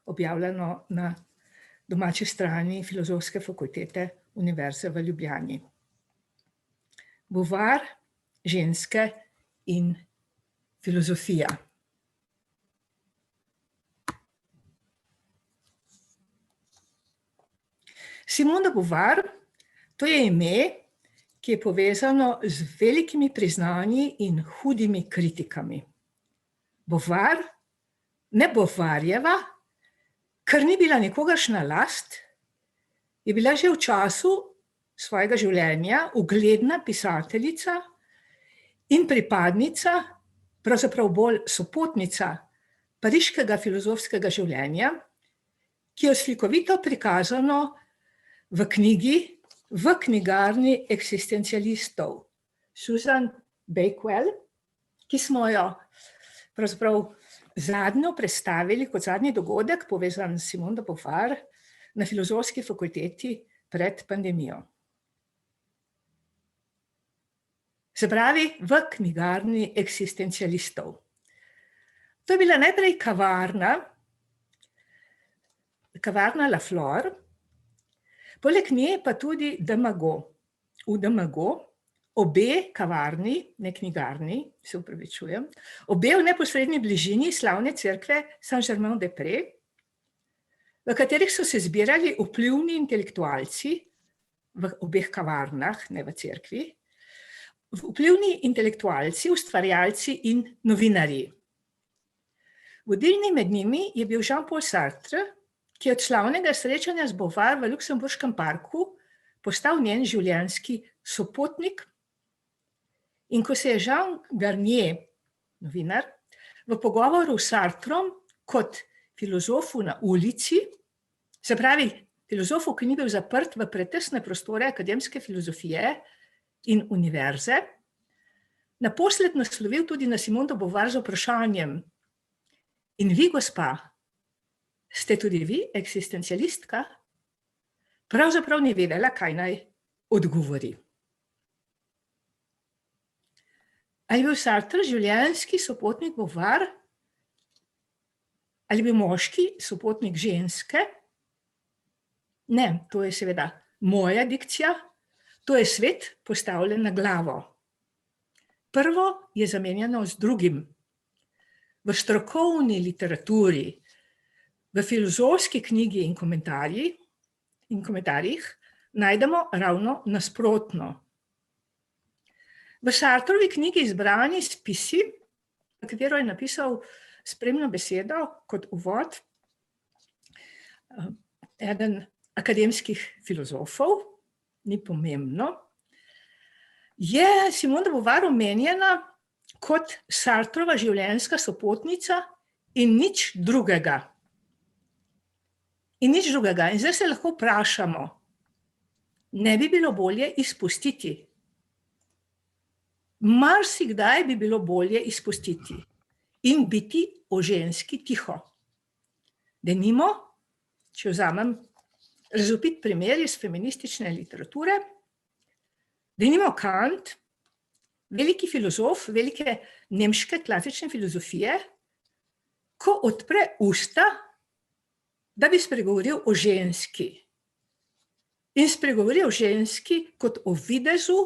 objavljeno na domači strani Filozofske fakultete Univerze v Ljubljani. Beauvoir, ženske in filozofija. Simone de Beauvoir, to je ime, ki je povezano z velikimi priznanji in hudimi kritikami. Beauvoir, ne Beauvoirjeva, ker ni bila nikogaršnja last, je bila že v času svojega življenja ugledna pisateljica in pripadnica, pravzaprav bolj sopotnica pariškega filozofskega življenja, ki je slikovito prikazano v knjigi V knjigarni eksistencialistov Susan Bakewell, ki smo jo pravzaprav zadnjo predstavili kot zadnji dogodek, povezan s Simone de Beauvoir, na Filozofski fakulteti pred pandemijo. Se pravi, v knjigarni eksistencialistov. To je bila najprej kavarna La Flore, poleg nje pa tudi Demago. V Demago, obe kavarni, ne knjigarni, se opravičujem, obe v neposredni bližini slavne cerkve Saint-Germain-des-Prés, v katerih so se zbirali vplivni intelektualci v obeh kavarnah, ne v cerkvi, vplivni intelektualci, ustvarjalci in novinarji. Vodilni med njimi je bil Jean-Paul Sartre, ki je od slavnega srečanja z Beauvoir v Luksemburškem parku postal njen življenjski sopotnik. In ko se je Jean Garnier, novinar, v pogovoru s Sartrom kot filozofu na ulici, se pravi filozofu, ki ni bil zaprt v pretesne prostore akademske filozofije in univerze, naposled naslovil tudi na Simone de Beauvoir z vprašanjem: In vi, gospa, ste tudi vi eksistencialistka? Pravzaprav ni vedela, kaj naj odgovori. Ali je bil Sartre življenjski sopotnik Beauvoir? Ali je bil moški sopotnik ženske? Ne, to je seveda moja dikcija, to je svet postavljen na glavo. Prvo je zamenjano z drugim. V strokovni literaturi, v filozofski knjigi in komentarjih najdemo ravno nasprotno. V Sartrovi knjigi Izbrani spisi, na katero je napisal spremno besedo kot uvod eden akademskih filozofov, ni pomembno, je Simone de Beauvoir omenjena kot Sartrova življenjska sopotnica in nič drugega. In nič drugega. In zdaj se lahko vprašamo, ne bi bilo bolje izpustiti? Marsikdaj bi bilo bolje izpustiti in biti o ženski tiho. Denimo, če vzamem razvpit primer iz feministične literature, denimo Kant, veliki filozof, velike nemške klasične filozofije, ko odpre usta, da bi spregovoril o ženski. In spregovori o ženski kot o videzu,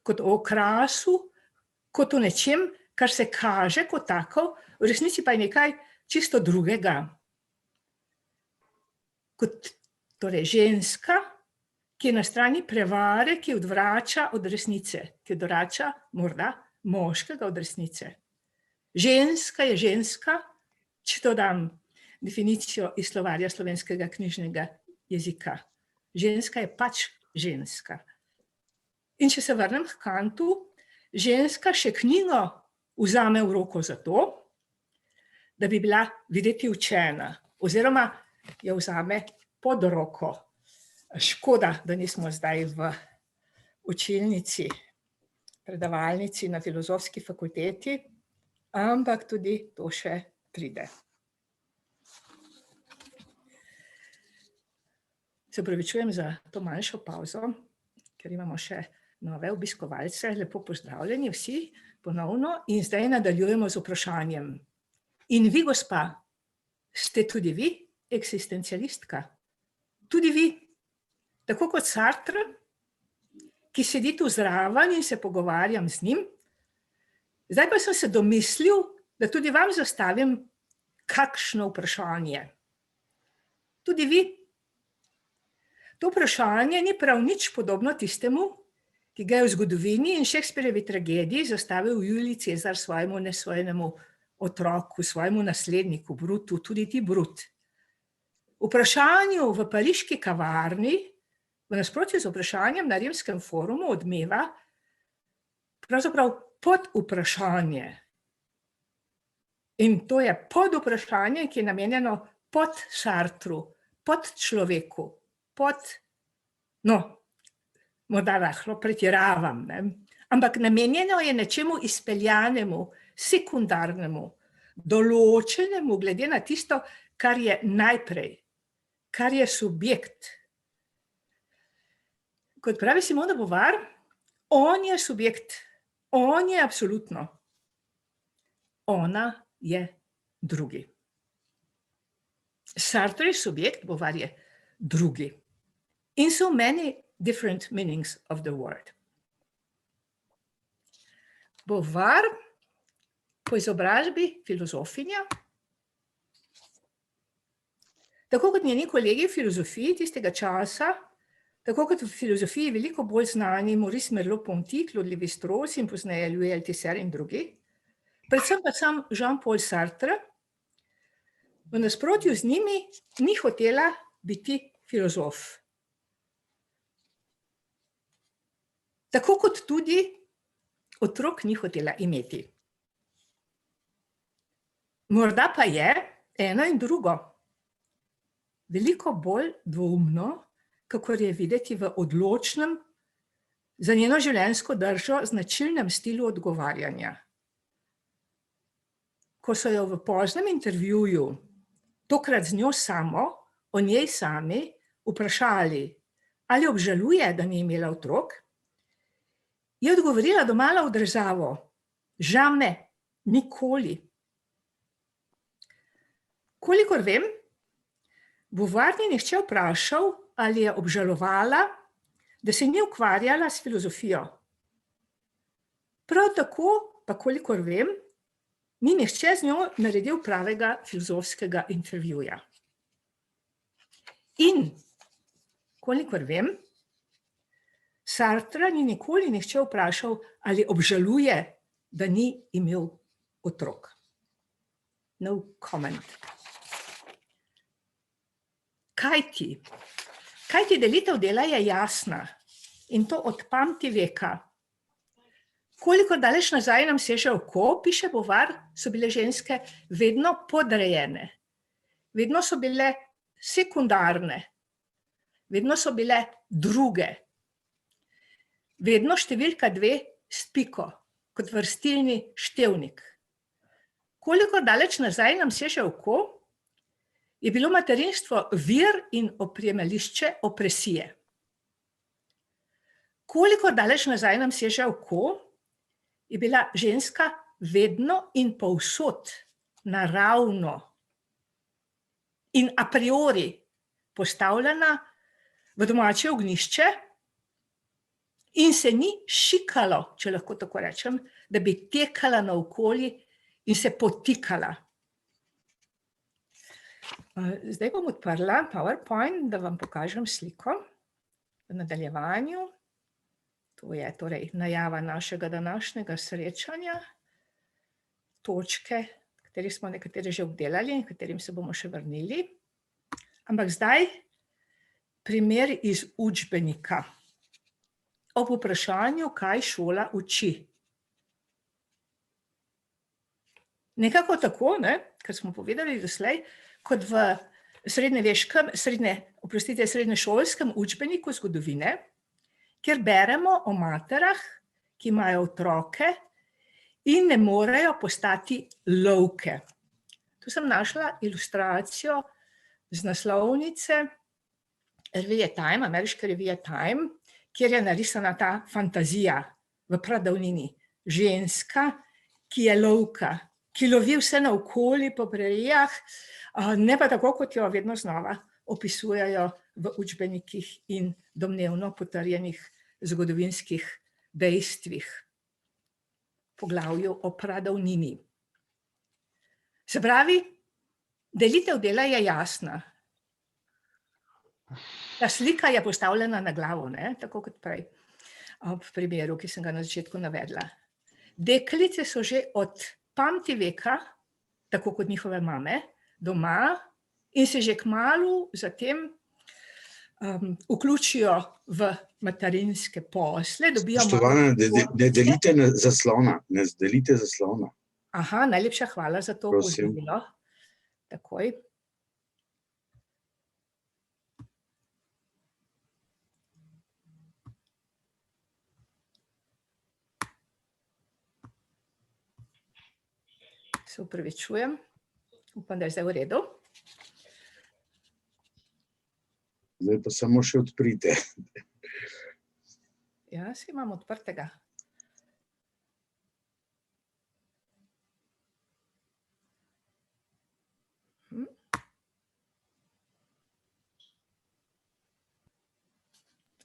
kot o okrasu, kot o nečem, kar se kaže kot tako, v resnici pa je nekaj čisto drugega. Kot torej ženska, ki je na strani prevare, ki odvrača od resnice, ki odvrača morda moškega od resnice. Ženska je ženska, če to dam definicijo iz slovarja slovenskega knjižnega jezika. Ženska je pač ženska. In če se vrnem k Kantu, ženska še knjigo vzame v roko zato, da bi bila videti učena, oziroma jo vzame pod roko. Škoda, da nismo zdaj v učilnici, predavalnici na Filozofski fakulteti, ampak tudi to še pride. Se opravičujem za to manjšo pavzo, ker imamo še nove obiskovalce. Lepo pozdravljeni vsi ponovno in zdaj nadaljujemo z vprašanjem. In vi, gospa, ste tudi vi eksistencialistka. Tudi vi, tako kot Sartre, ki sedi tu zraven in se pogovarjam z njim. Zdaj pa sem se domislil, da tudi vam zastavim kakšno vprašanje. Tudi vi. To vprašanje ni prav nič podobno tistemu, ki ga je v zgodovini in Shakespearevi tragediji zastavil Julij Cezar svojemu nesvojenemu otroku, svojemu nasledniku Brutu, tudi ti Brut. Vprašanju v pariški kavarni, v nasprotju z vprašanjem na Rimskem forumu, odmeva pravzaprav podvprašanje. In to je podvprašanje, ki je namenjeno pod Sartru, pod človeku, morda lahko pretiravam, ne? Ampak namenjeno je nečemu izpeljanemu, sekundarnemu, določenemu glede na tisto, kar je najprej, kar je subjekt. Kot pravi Simone de Beauvoir, on je subjekt, on je absolutno, ona je drugi. Sartre je subjekt, Beauvoir je drugi. In so many different meanings of the word. Beauvoir, po izobrazbi filozofinja, tako kot njeni kolegi v filozofiji tistega časa, tako kot v filozofiji veliko bolj znani Maurice Merleau-Ponty, Claude Lévi-Strauss in pozneje Louis Althusser in drugi, predvsem pa sam Jean-Paul Sartre, v nasprotju z njimi ni hotela biti filozof. Tako kot tudi otrok ni hotela imeti. Morda pa je eno in drugo veliko bolj dvoumno, kakor je videti v odločnem, za njeno življenjsko držo značilnem stilu odgovarjanja. Ko so jo v poznem intervjuju, tokrat z njo samo, o njej sami, vprašali, ali obžaluje, da ni imela otrok, je odgovorila domala v državo: "Jamais, nikoli." Kolikor vem, Beauvoir ni nihče vprašal, ali je obžalovala, da se ni ukvarjala s filozofijo. Prav tako, pa kolikor vem, ni nihče z njo naredil pravega filozofskega intervjuja. In, kolikor vem, Sartra ni nikoli nihče vprašal, ali obžaluje, da ni imel otrok. No comment. Kajti delitev dela je jasna in to od pamti veka. Kolikor daleč nazaj nam seže oko, piše Beauvoir, so bile ženske vedno podrejene, vedno so bile sekundarne, vedno so bile druge. Vedno številka 2 s piko, kot vrstilni števnik. Kolikor daleč nazaj nam seže oko, je bilo materinstvo vir in oprijemališče opresije. Kolikor daleč nazaj nam seže oko, je bila ženska vedno in povsod naravno in a priori postavljena v domače ognjišče, in se ni šikalo, če lahko tako rečem, da bi tekala naokoli in se potikala. Zdaj bom odprla PowerPoint, da vam pokažem sliko v nadaljevanju. To je torej najava našega današnjega srečanja, točke, katerih smo nekatere že obdelali in katerim se bomo še vrnili. Ampak zdaj primer iz učbenika. Ob vprašanju, kaj šola uči. Nekako tako, kar smo povedali doslej, kot v srednješolskem učbeniku zgodovine, kjer beremo o materah, ki imajo otroke in ne morejo postati lovke. Tu sem našla ilustracijo z naslovnice revije Time, ameriške revije Time, kjer je narisana ta fantazija v pradavnini. Ženska, ki je lovka ki lovi vse naokoli po prerijah, ne pa tako, kot jo vedno znova opisujejo v učbenikih in domnevno potrjenih zgodovinskih dejstvih. Poglavju o pradavnini. Se pravi, delitev dela je jasna. Ta slika je postavljena na glavo, ne? Tako kot prej, v primeru, ki sem ga na začetku navedla. Deklice so že od pamtiveka, tako kot njihove mame, doma in se že kmalu zatem vključijo v materinske posle. Spoštovana, ne delite zaslona, ne delite zaslona. Aha, najlepša hvala za to opozorilo. Takoj. Se opravičujem. Upam, da je zdaj v redu. Zdaj pa samo še odprite. Ja, si imam odprtega.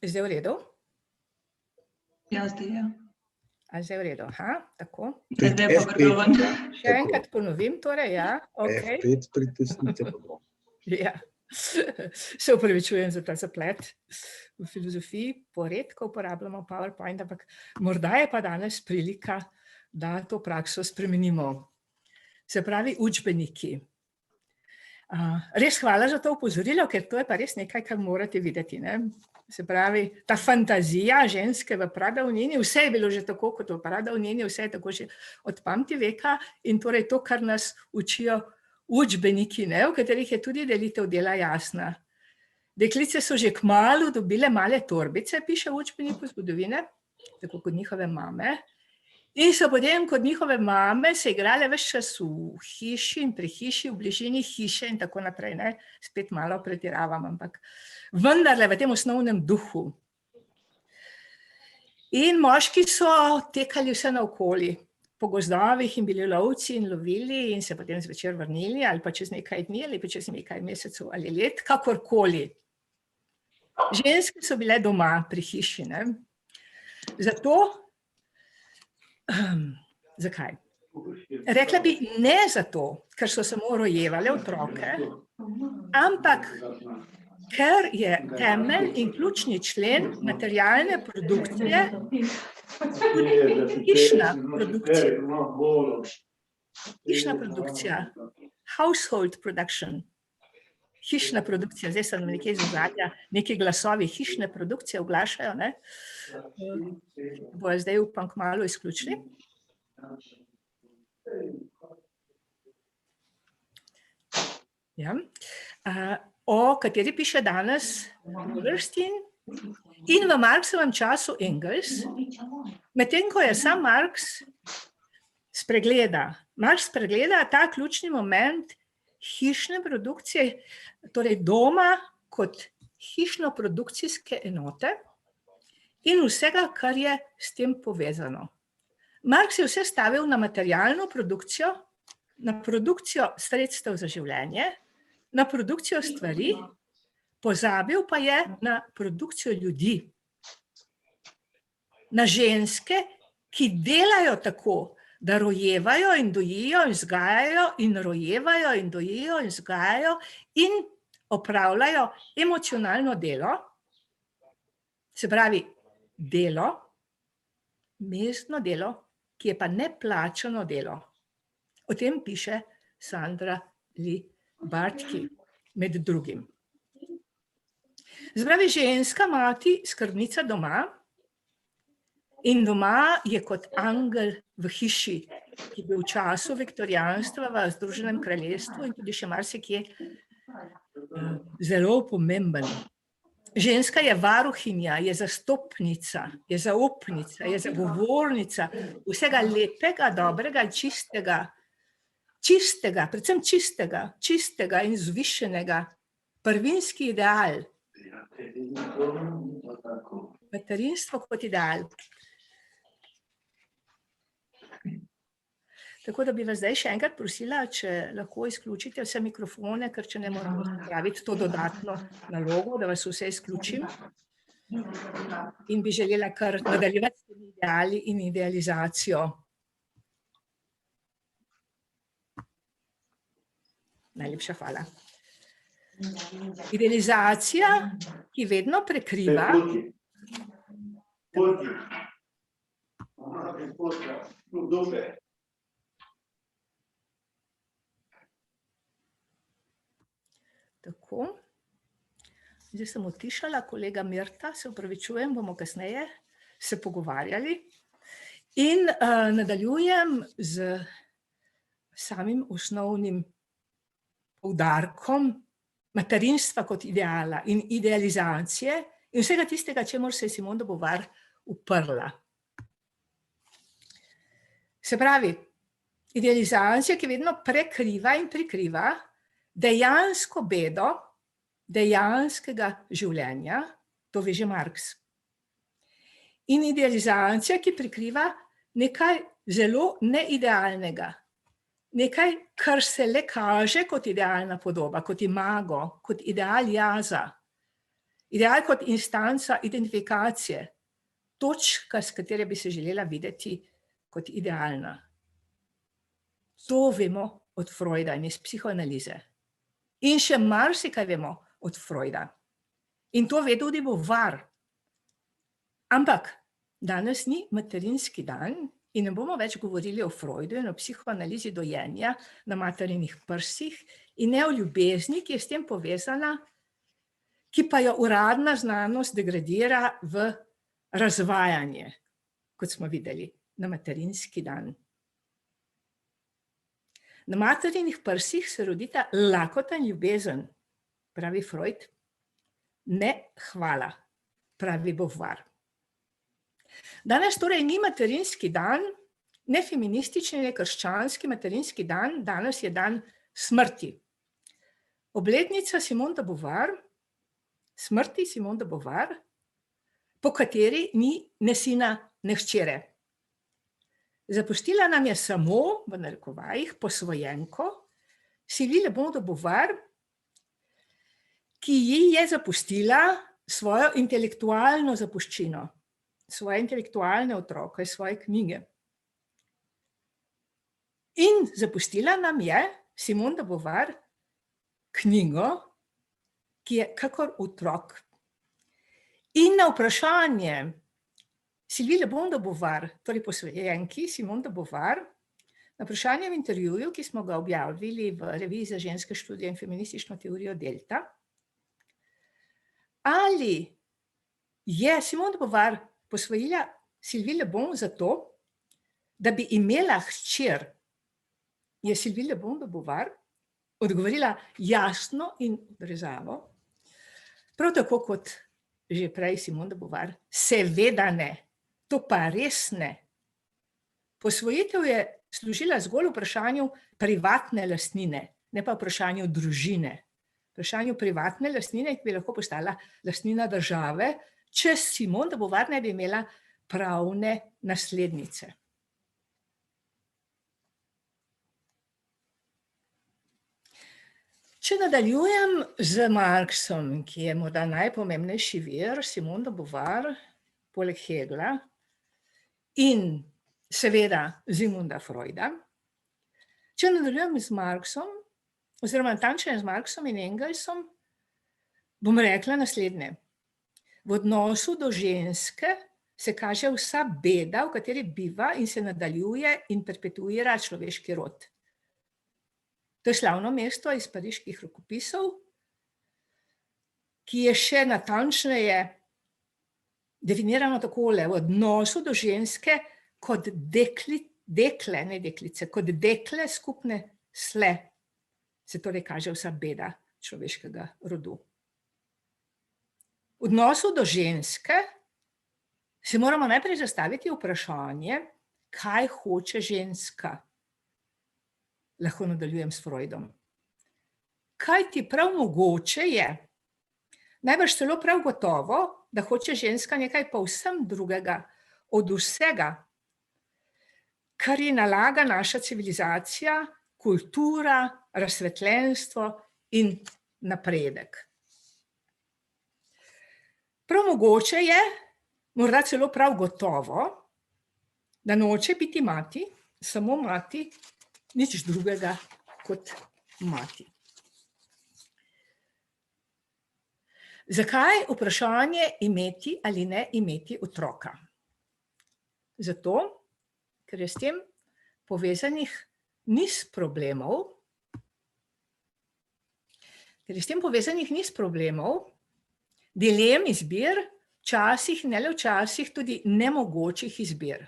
Je zdaj v redu? Ja, zdaj je. A zdaj v redu, aha, tako. Zdaj pa gotovo. Še enkrat ponovim, torej, ja, okej. F5 pritisnite pa bo. Ja, se opravičujem za ta zaplet. V filozofiji poredko uporabljamo PowerPoint, ampak morda je pa danes prilika, da to prakso spremenimo. Se pravi, učbeniki. Res hvala za to opozorilo, ker to je pa res nekaj, kar morate videti, ne? Se pravi, ta fantazija ženske v pradavnini, vse je bilo že tako kot v pradavnini, vse je tako že od pamtiveka in torej to, kar nas učijo učbeniki, ne, v katerih je tudi delitev dela jasna. Deklice so že kmalu dobile male torbice, piše v učbeniku zgodovine, tako kot njihove mame, in so potem kot njihove mame se igrale ves čas v hiši in pri hiši, v bližini hiše in tako naprej, ne, spet malo pretiravam, ampak vendarle v tem osnovnem duhu. In moški so tekali vse naokoli, po gozdovih in bili lovci in lovili in se potem zvečer vrnili, ali pa čez nekaj dni, ali pa čez nekaj mesecev ali let, kakorkoli. Ženske so bile doma pri hiši, ne. Zato, zakaj? Rekla bi ne zato, ker so samo rojevale otroke, ampak ker je temelj in ključni člen materialne produkcije hišna produkcija. Hišna produkcija. Household production. Hišna produkcija. Zdaj sem nekje iz ozadja, neki glasovi hišne produkcije oglašajo, ne. Bojo zdaj upam kmalu izključili. Ja. O kateri piše danes Wallerstein in v Marxovem času Engels, medtem ko je sam Marx spregleda. Marx spregleda ta ključni moment hišne produkcije, torej doma kot hišno-produkcijske enote in vsega, kar je s tem povezano. Marx je vse stavil na materialno produkcijo, na produkcijo sredstev za življenje, na produkcijo stvari, pozabil pa je na produkcijo ljudi. Na ženske, ki delajo tako, da rojevajo in dojijo in vzgajajo in rojevajo in dojijo in vzgajajo in opravljajo emocionalno delo, se pravi delo, mestno delo, ki je pa neplačano delo. O tem piše Sandra Lee Bartki, med drugim. Se pravi, ženska mati, skrbnica doma, in doma je kot angel v hiši, ki je bil v času viktorijanstva v Združenem kraljestvu in tudi še marsikje zelo pomemben. Ženska je varuhinja, je zastopnica, je zaupnica, je zagovornica vsega lepega, dobrega, čistega, predvsem čistega in vzvišenega, prvinski ideal. Materinstvo kot ideal. Tako da bi vas zdaj še enkrat prosila, če lahko izključite vse mikrofone, ker če ne moramo spraviti to dodatno nalogo, da vas vse izključim. In bi želela kar nadaljevati s temi ideali in idealizacijo. Najlepša hvala. Idealizacija, ki vedno prekriva tako. Zdaj sem utišala kolega Mirta, se opravičujem, bomo kasneje se pogovarjali. In nadaljujem z samim osnovnim poudarkom materinstva kot ideala in idealizacije in vsega tistega, čemur se je Simone de Beauvoir uprla. Se pravi, idealizacija, ki vedno prekriva in prikriva dejansko bedo dejanskega življenja, to ve že Marx. In idealizacija, ki prikriva nekaj zelo neidealnega, nekaj, kar se le kaže kot idealna podoba, kot imago, kot ideal jaza, ideal kot instanca identifikacije, točka, s katere bi se želela videti kot idealna. To vemo od Freuda in iz psihoanalize. In še marsikaj vemo od Freuda. In to ve tudi Beauvoir. Ampak danes ni materinski dan in ne bomo več govorili o Freudu in o psihoanalizi dojenja na materinih prsih in ne o ljubezni, ki je s tem povezana, ki pa jo uradna znanost degradira v razvajanje, kot smo videli, na materinski dan. Na materinih prsih se rodita lakota in ljubezen, pravi Freud, ne hvala, pravi Beauvoir. Danes torej ni materinski dan, ne feministični, ne krščanski materinski dan, danes je dan smrti. Obletnica Simone de Beauvoir, smrti Simone de Beauvoir, po kateri ni ne sina, ne hčere. Zapustila nam je samo, v narekovajih, posvojenko, Sylvie Le Bon de Beauvoir, ki ji je zapustila svojo intelektualno zapuščino, svoje intelektualne otroke, svoje knjige. In zapustila nam je Simone de Beauvoir knjigo, ki je kakor otrok. In na vprašanje Sylvie Le Bon de Beauvoir, torej posvojenki Simone de Beauvoir, na vprašanje v intervjuju, ki smo ga objavili v reviji za ženske študije in feministično teorijo Delta, ali je Simone de Beauvoir posvojila Sylvie Le Bon zato, da bi imela hčer, je Sylvie Le Bon de Beauvoir odgovorila jasno in odrezavo, prav tako kot že prej Simone de Beauvoir, seveda ne. To pa res ne. Posvojitev je služila zgolj vprašanju privatne lastnine, ne pa vprašanju družine. Vprašanju privatne lastnine, ki bi lahko postala lastnina države, če Simone de Beauvoir ne bi imela pravne naslednice. Če nadaljujem z Marxom, ki je morda najpomembnejši vir Simone de Beauvoir, poleg Hegla, in seveda Zigmunda Freuda. Če nadaljujem z Marxom, oziroma natančneje z Marxom in Engelsom, bom rekla naslednje. V odnosu do ženske se kaže vsa beda, v kateri biva in se nadaljuje in perpetuira človeški rod. To je slavno mesto iz pariških rokopisov, ki je še natančneje definirano takole: v odnosu do ženske kot dekle, ne deklice, kot dekle skupne sle, se torej kaže vsa beda človeškega rodu. V odnosu do ženske se moramo najprej zastaviti vprašanje, kaj hoče ženska. Lahko nadaljujem s Freudom. Kaj ti prav mogoče je, najbrž celo prav gotovo, da hoče ženska nekaj povsem drugega od vsega, kar ji nalaga naša civilizacija, kultura, razsvetljenstvo in napredek. Prav mogoče je, morda celo prav gotovo, da noče biti mati, samo mati, nič drugega kot mati. Zakaj vprašanje imeti ali ne imeti otroka? Zato, ker je s tem povezanih niz problemov, dilem, izbir, včasih, ne le včasih, tudi nemogočih izbir.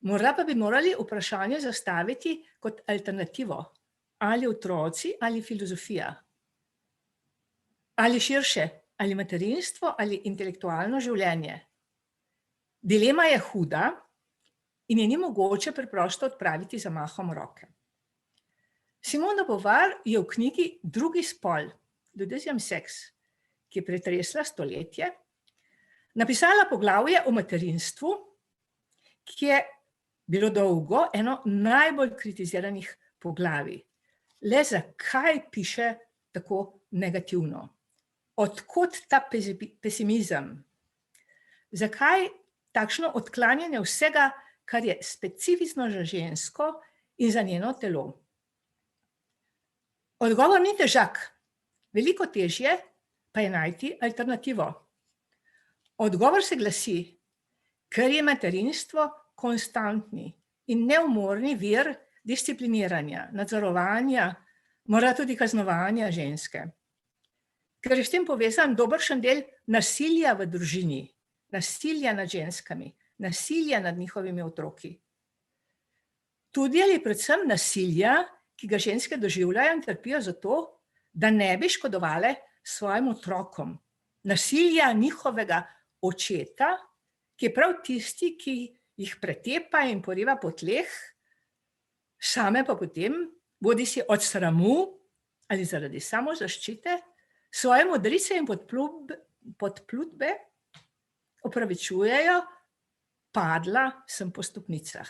Morda pa bi morali vprašanje zastaviti kot alternativo, ali otroci ali filozofija, ali širše, ali materinstvo ali intelektualno življenje. Dilema je huda in je ni mogoče preprosto odpraviti z zamahom roke. Simone de Beauvoir je v knjigi Drugi spol, Le deuxième sexe, ki je pretresla stoletje, napisala poglavje o materinstvu, ki je bilo dolgo eno najbolj kritiziranih poglavij. Le zakaj piše tako negativno? Od kod ta pesimizem? Zakaj takšno odklanjanje vsega, kar je specifično za žensko in za njeno telo? Odgovor ni težak, veliko težje pa je najti alternativo. Odgovor se glasi, ker je materinstvo konstantni in neumorni vir discipliniranja, nadzorovanja, morda tudi kaznovanja ženske. Ker je s tem povezan dobršen del nasilja v družini, nasilja nad ženskami, nasilja nad njihovimi otroki. Tudi ali predvsem nasilja, ki ga ženske doživljajo in trpijo zato, da ne bi škodovale svojim otrokom. Nasilja njihovega očeta, ki je prav tisti, ki jih pretepa in poriva po tleh, same pa potem, bodisi od sramu ali zaradi samozaščite, svoje modrice in podplutbe opravičujejo, padla sem po stopnicah.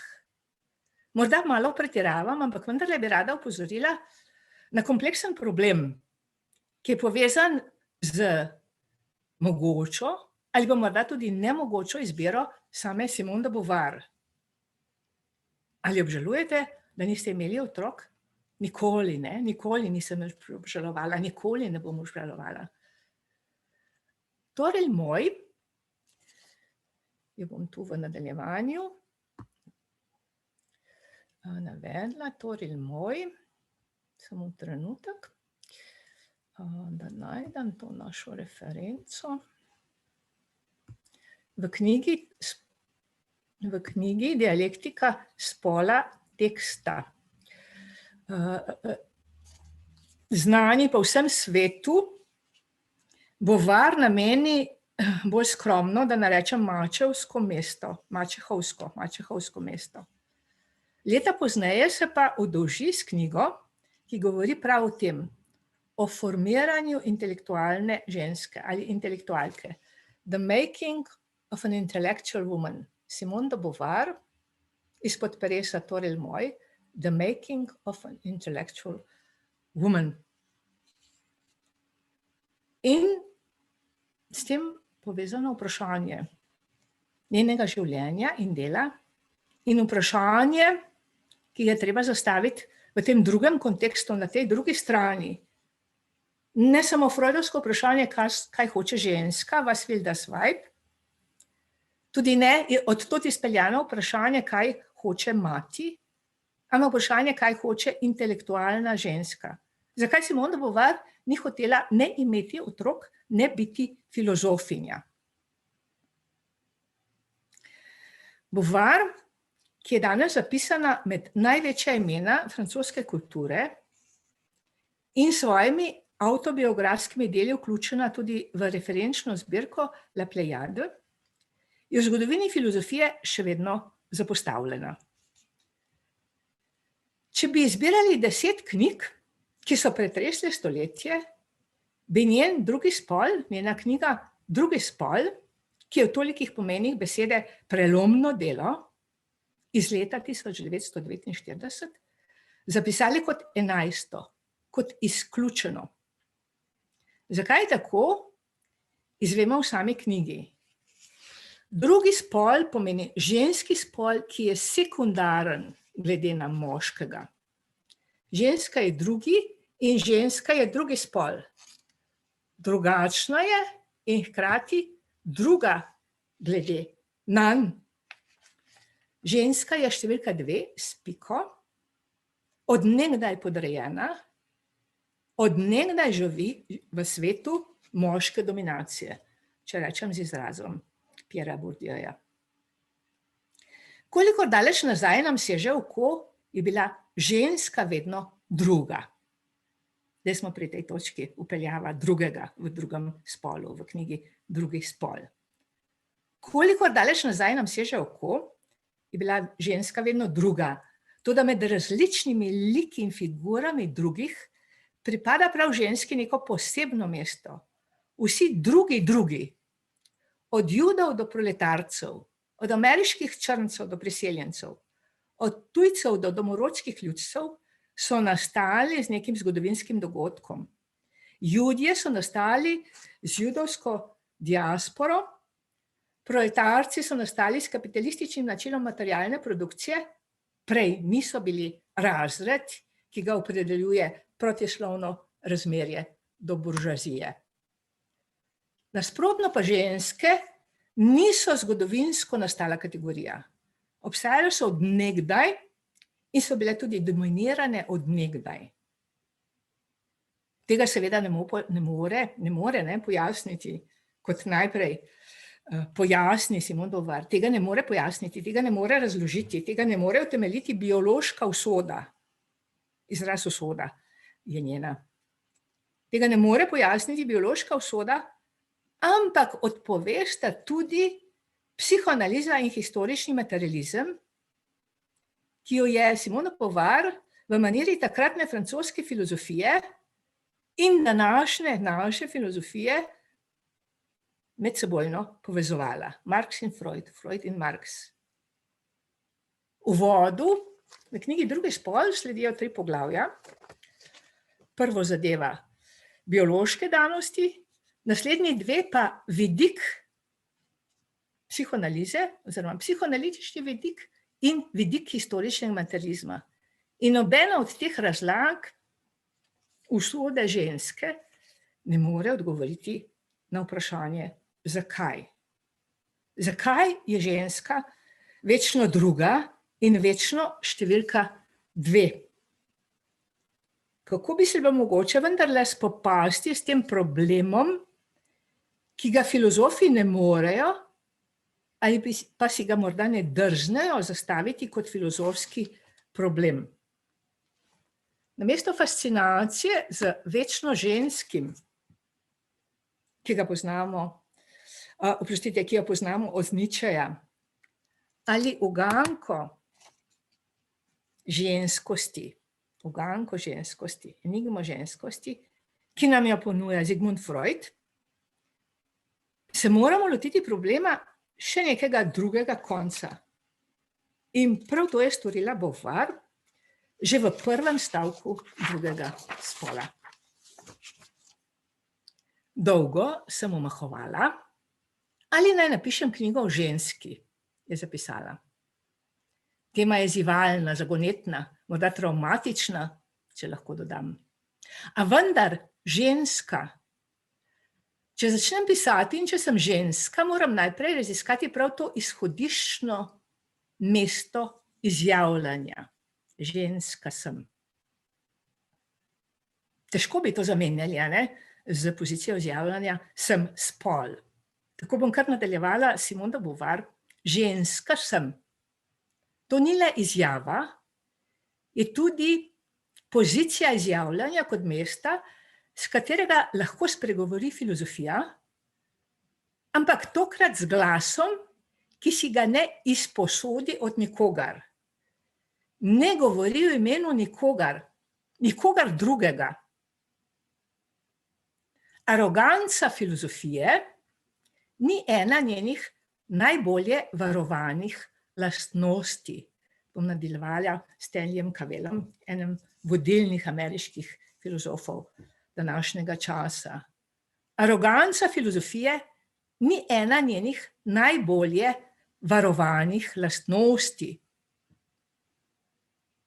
Morda malo pretiravam, ampak vendarle bi rada opozorila na kompleksen problem, ki je povezan z mogočo ali pa morda tudi nemogočo izbiro same Simone de Beauvoir. Ali obžalujete, da niste imeli otrok? Nikoli ne, nikoli nisem obžalovala, nikoli ne bom obžalovala. Torej moj, jo bom tu v nadaljevanju navedla, torej moj, samo trenutek, da najdem to našo referenco. V knjigi Dialektika spola teksta. Znani po vsem svetu, Beauvoir nameni bolj skromno, da narečem mačehovsko mesto. Leta pozneje se pa udolži s knjigo, ki govori prav o tem, o formiranju intelektualne ženske ali intelektualke. The Making of an Intellectual Woman. Simone de Beauvoir, izpod peresa torej moj, The Making of an Intellectual Woman. In s tem povezano vprašanje njenega življenja in dela in vprašanje, ki ga je treba zastaviti v tem drugem kontekstu, na tej drugi strani. Ne samo freudovsko vprašanje, kaj hoče ženska, was will das Weib, tudi ne od tod izpeljano vprašanje, kaj hoče mati, ampak vprašanje, kaj hoče intelektualna ženska. Zakaj Simone de Beauvoir ni hotela ne imeti otrok, ne biti filozofinja? Beauvoir, ki je danes zapisana med največja imena francoske kulture in svojimi avtobiografskimi deli vključena tudi v referenčno zbirko La Pléiade, je v zgodovini filozofije še vedno zapostavljena. Če bi izbirali 10 knjig, ki so pretresle stoletje, bi njen drugi spol, njena knjiga Drugi spol, ki je v tolikih pomenih besede prelomno delo, iz leta 1949 zapisali kot 11., kot izključeno. Zakaj tako, izvemo v sami knjigi. Drugi spol pomeni ženski spol, ki je sekundaren glede na moškega. Ženska je drugi in ženska je drugi spol. Drugačna je in hkrati druga glede nanj. Ženska je številka 2 s piko, od nekdaj podrejena, od nekdaj živi v svetu moške dominacije, če rečem z izrazom Pierrea Bourdieja. Kolikor daleč nazaj nam seže oko, je bila ženska vedno druga. Zdaj smo pri tej točki vpeljava drugega v drugem spolu, v knjigi Drugi spol. Kolikor daleč nazaj nam seže oko, je bila ženska vedno druga. Toda med različnimi liki in figurami drugih pripada prav ženski neko posebno mesto. Vsi drugi, od judov do proletarcev, od ameriških črncev do priseljencev, od tujcev do domorodskih ljudstev, so nastali z nekim zgodovinskim dogodkom. Judje so nastali z judovsko diasporo, proletarci so nastali s kapitalističnim načinom materialne produkcije, prej niso bili razred, ki ga opredeljuje protislovno razmerje do buržoazije. Nasprotno pa ženske niso zgodovinsko nastala kategorija. Obstajale so od nekdaj in so bile tudi dominirane od nekdaj. Tega seveda ne more pojasniti, kot najprej pojasni Simone de Beauvoir. Tega ne more pojasniti, tega ne more razložiti, tega ne more utemeljiti biološka usoda. Izraz usoda je njena. Tega ne more pojasniti biološka usoda, ampak odpovesta tudi psihoanaliza in historični materializem, ki jo je Simone de Beauvoir v maniri takratne francoske filozofije in današnje naše filozofije medsebojno povezovala. Marx in Freud, Freud in Marx. V uvodu v knjigi Drugi spol sledijo 3 poglavja. Prvo zadeva biološke danosti, naslednji 2 pa vidik psihoanalize, oziroma psihoanalitični vidik in vidik historičnega materializma. In nobena od teh razlag usode ženske ne more odgovoriti na vprašanje, zakaj. Zakaj je ženska večno druga in večno številka 2? Kako bi se bilo mogoče vendarle spopasti s tem problemom, ki ga filozofi ne morejo, ali pa si ga morda ne drznejo zastaviti kot filozofski problem? Namesto fascinacije z večno ženskim, ki jo poznamo od Nietzscheja, ali uganko ženskosti, enigmo ženskosti, ki nam jo ponuja Sigmund Freud, se moramo lotiti problema še nekega drugega konca. In prav to je storila Beauvoir že v prvem stavku Drugega spola. Dolgo sem omahovala, ali naj napišem knjigo o ženski, je zapisala. Tema je zivalna, zagonetna, morda travmatična, če lahko dodam. A vendar ženska. Če začnem pisati in če sem ženska, moram najprej raziskati prav to izhodiščno mesto izjavljanja. Ženska sem. Težko bi to zamenjali, z pozicijo izjavljanja sem spol. Tako bom kar nadaljevala Simone de Beauvoir. Ženska sem. To ni le izjava, je tudi pozicija izjavljanja kot mesta, s katerega lahko spregovori filozofija, ampak tokrat z glasom, ki si ga ne izposodi od nikogar. Ne govori v imenu nikogar drugega. Aroganca filozofije ni ena njenih najbolje varovanih lastnosti. bom nadaljevala s Stanleyjem Cavellom, enem vodilnih ameriških filozofov današnjega časa. Aroganca filozofije ni ena njenih najbolje varovanih lastnosti.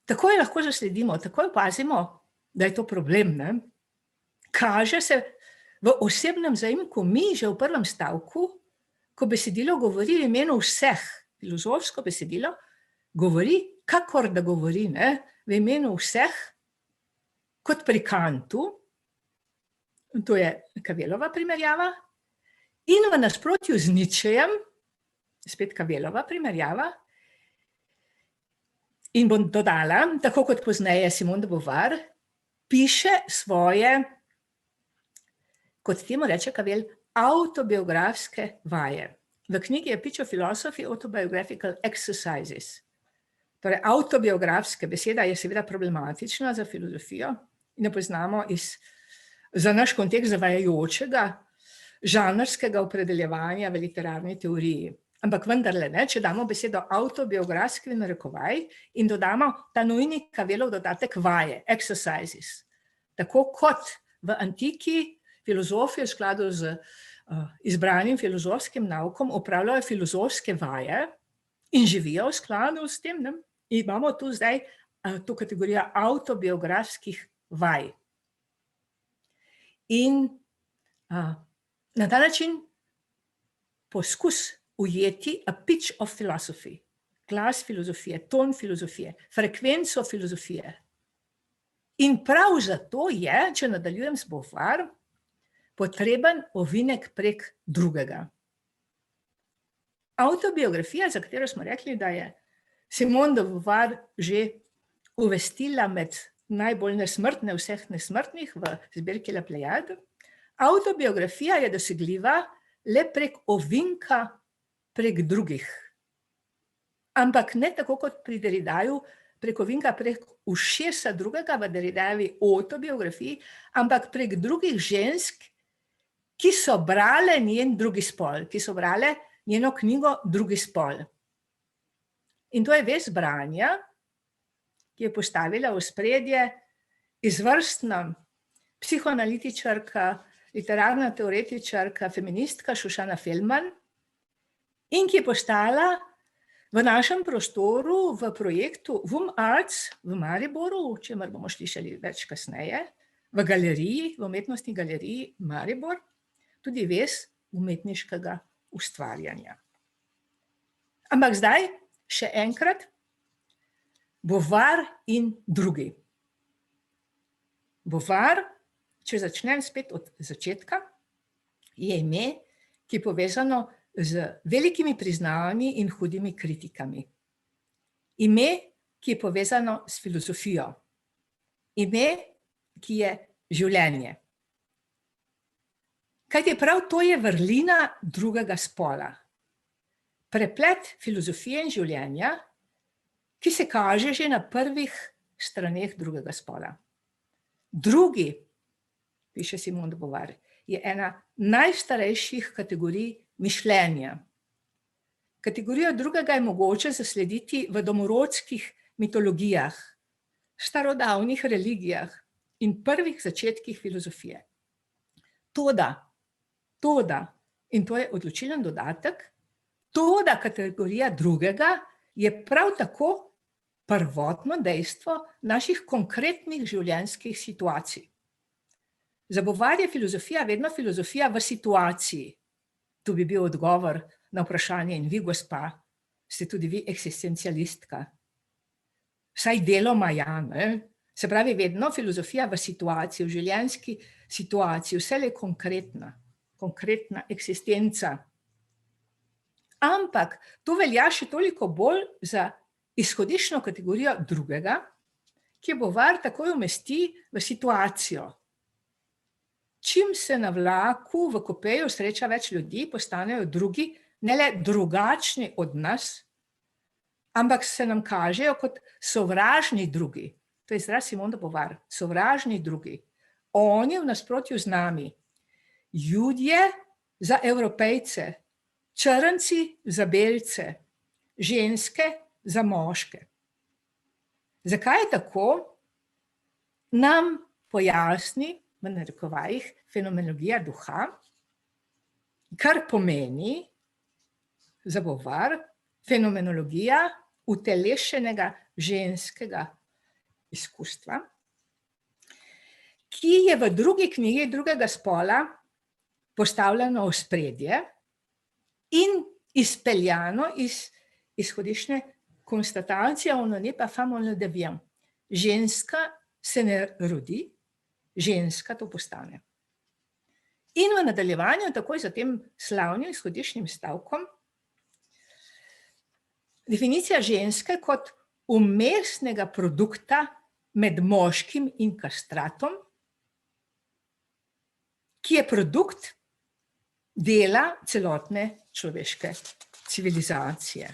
Takoj lahko zasledimo, takoj opazimo, da je to problem, ne? Kaže se v osebnem zaimku mi že v prvem stavku, ko besedilo govori v imenu vseh, filozofsko besedilo, govori, kakor da govori, ne? V imenu vseh, kot pri Kantu, to je Cavellova primerjava, in v nasprotju z Nietzschejem, spet Cavellova primerjava, in bom dodala, tako kot pozneje Simone de Beauvoir, piše svoje, kot temu reče Cavell, avtobiografske vaje. V knjigi A Pitch of Philosophy, Autobiographical Exercises. Torej, avtobiografske, beseda je seveda problematična za filozofijo in jo poznamo za naš kontekst zavajajočega, žanrskega opredeljevanja v literarni teoriji. Ampak vendarle, ne, če damo besedo avtobiografski v narekovaj in dodamo ta nujni Cavellov dodatek vaje, exercises. Tako kot v antiki filozofi v skladu z izbranim filozofskim naukom opravljajo filozofske vaje in živijo v skladu s tem, ne? Imamo tu zdaj to kategorijo avtobiografskih vaj. In na ta način poskus ujeti a pitch of philosophy, glas filozofije, ton filozofije, frekvenco filozofije. In prav zato je, če nadaljujem s Beauvoir, potreben ovinek prek drugega. Avtobiografija, za katero smo rekli, da je Simone de Beauvoir že uvestila med najbolj nesmrtne vseh nesmrtnih v zbirki La Pléiade, avtobiografija je dosegljiva le prek ovinka prek drugih. Ampak ne tako kot pri Derridaju, prek ovinka prek ušesa drugega v Derridajevi avtobiografiji, ampak prek drugih žensk, ki so brale njen drugi spol, ki so brale njeno knjigo Drugi spol. In to je vez branja, ki je postavila v ospredje izvrstna psihoanalitičarka, literarna teoretičarka, feministka Shoshana Feldman in ki je postala v našem prostoru v projektu Wum Arts v Mariboru, o čemer bomo slišali več kasneje, v galeriji, v umetnostni galeriji Maribor, tudi vez umetniškega ustvarjanja. Ampak zdaj še enkrat Beauvoir in drugi. Beauvoir, če začnem spet od začetka, je ime, ki je povezano z velikimi priznavanji in hudimi kritikami. Ime, ki je povezano s filozofijo. Ime, ki je življenje. Kajti prav to je vrlina drugega spola. Preplet filozofije in življenja, ki se kaže že na prvih straneh drugega spola. Drugi, piše Simone de Beauvoir, je ena najstarejših kategorij mišljenja. Kategorijo drugega je mogoče zaslediti v domorodskih mitologijah, starodavnih religijah in prvih začetkih filozofije. Toda, in to je odločilen dodatek, toda kategorija drugega je prav tako prvotno dejstvo naših konkretnih življenjskih situacij. Za Beauvoir je filozofija vedno filozofija v situaciji. Tu bi bil odgovor na vprašanje, in vi, gospa, ste tudi vi eksistencialistka. Vsaj deloma ja, ne? Se pravi, vedno filozofija v situaciji, v življenjski situaciji, vselej konkretna eksistenca. Ampak to velja še toliko bolj za izhodiščno kategorijo drugega, ki Beauvoir takoj umesti v situacijo. Čim se na vlaku v kupeju sreča več ljudi, postanejo drugi ne le drugačni od nas, ampak se nam kažejo kot sovražni drugi. To je izraz Simone de Beauvoir, sovražni drugi. Oni v nasprotju z nami. Judje za Evropejce, črnci za belce, ženske za moške. Zakaj je tako, nam pojasni v narekovajih fenomenologija duha, kar pomeni zagovar fenomenologija utelešenega ženskega izkustva, ki je v drugi knjigi drugega spola postavljeno v ospredje in izpeljano iz izhodiščne konstatacije, on ne pa femme on le devient. Ženska se ne rodi, ženska to postane. In v nadaljevanju, takoj za tem slavnim izhodiščnim stavkom, definicija ženske kot vmesnega produkta med moškim in kastratom, ki je produkt dela celotne človeške civilizacije.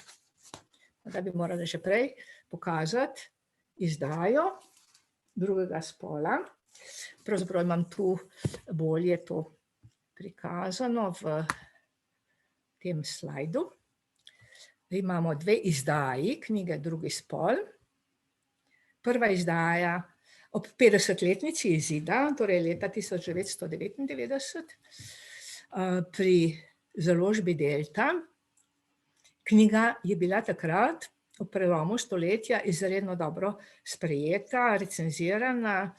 Da bi morala že prej pokazati izdajo drugega spola. Pravzaprav imam tu bolje to prikazano v tem slajdu. Imamo dve izdaji knjige Drugi spol. Prva izdaja ob 50-letnici izida, torej leta 1999, pri založbi Delta. Knjiga je bila takrat ob prelomu stoletja izredno dobro sprejeta, recenzirana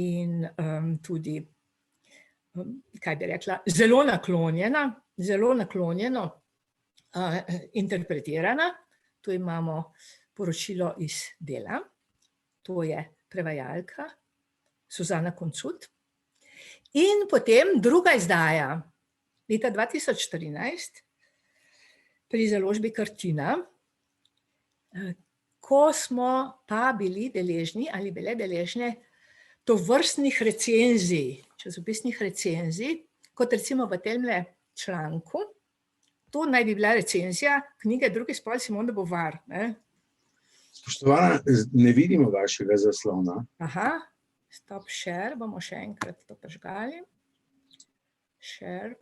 in tudi, kaj bi rekla, zelo naklonjeno interpretirana. Tu imamo poročilo iz Dela, to je prevajalka Suzana Koncut. In potem druga izdaja, leta 2014, pri založbi Kartina, ko smo pa bili deležni ali bile deležne tovrstnih recenzij, časopisnih recenzij, kot recimo v temle članku. To naj bi bila recenzija knjige Drugi spol Simone de Beauvoir. Spoštovana, ne vidimo vašega zaslona. Aha, stop share, bomo še enkrat to prižgali. Share.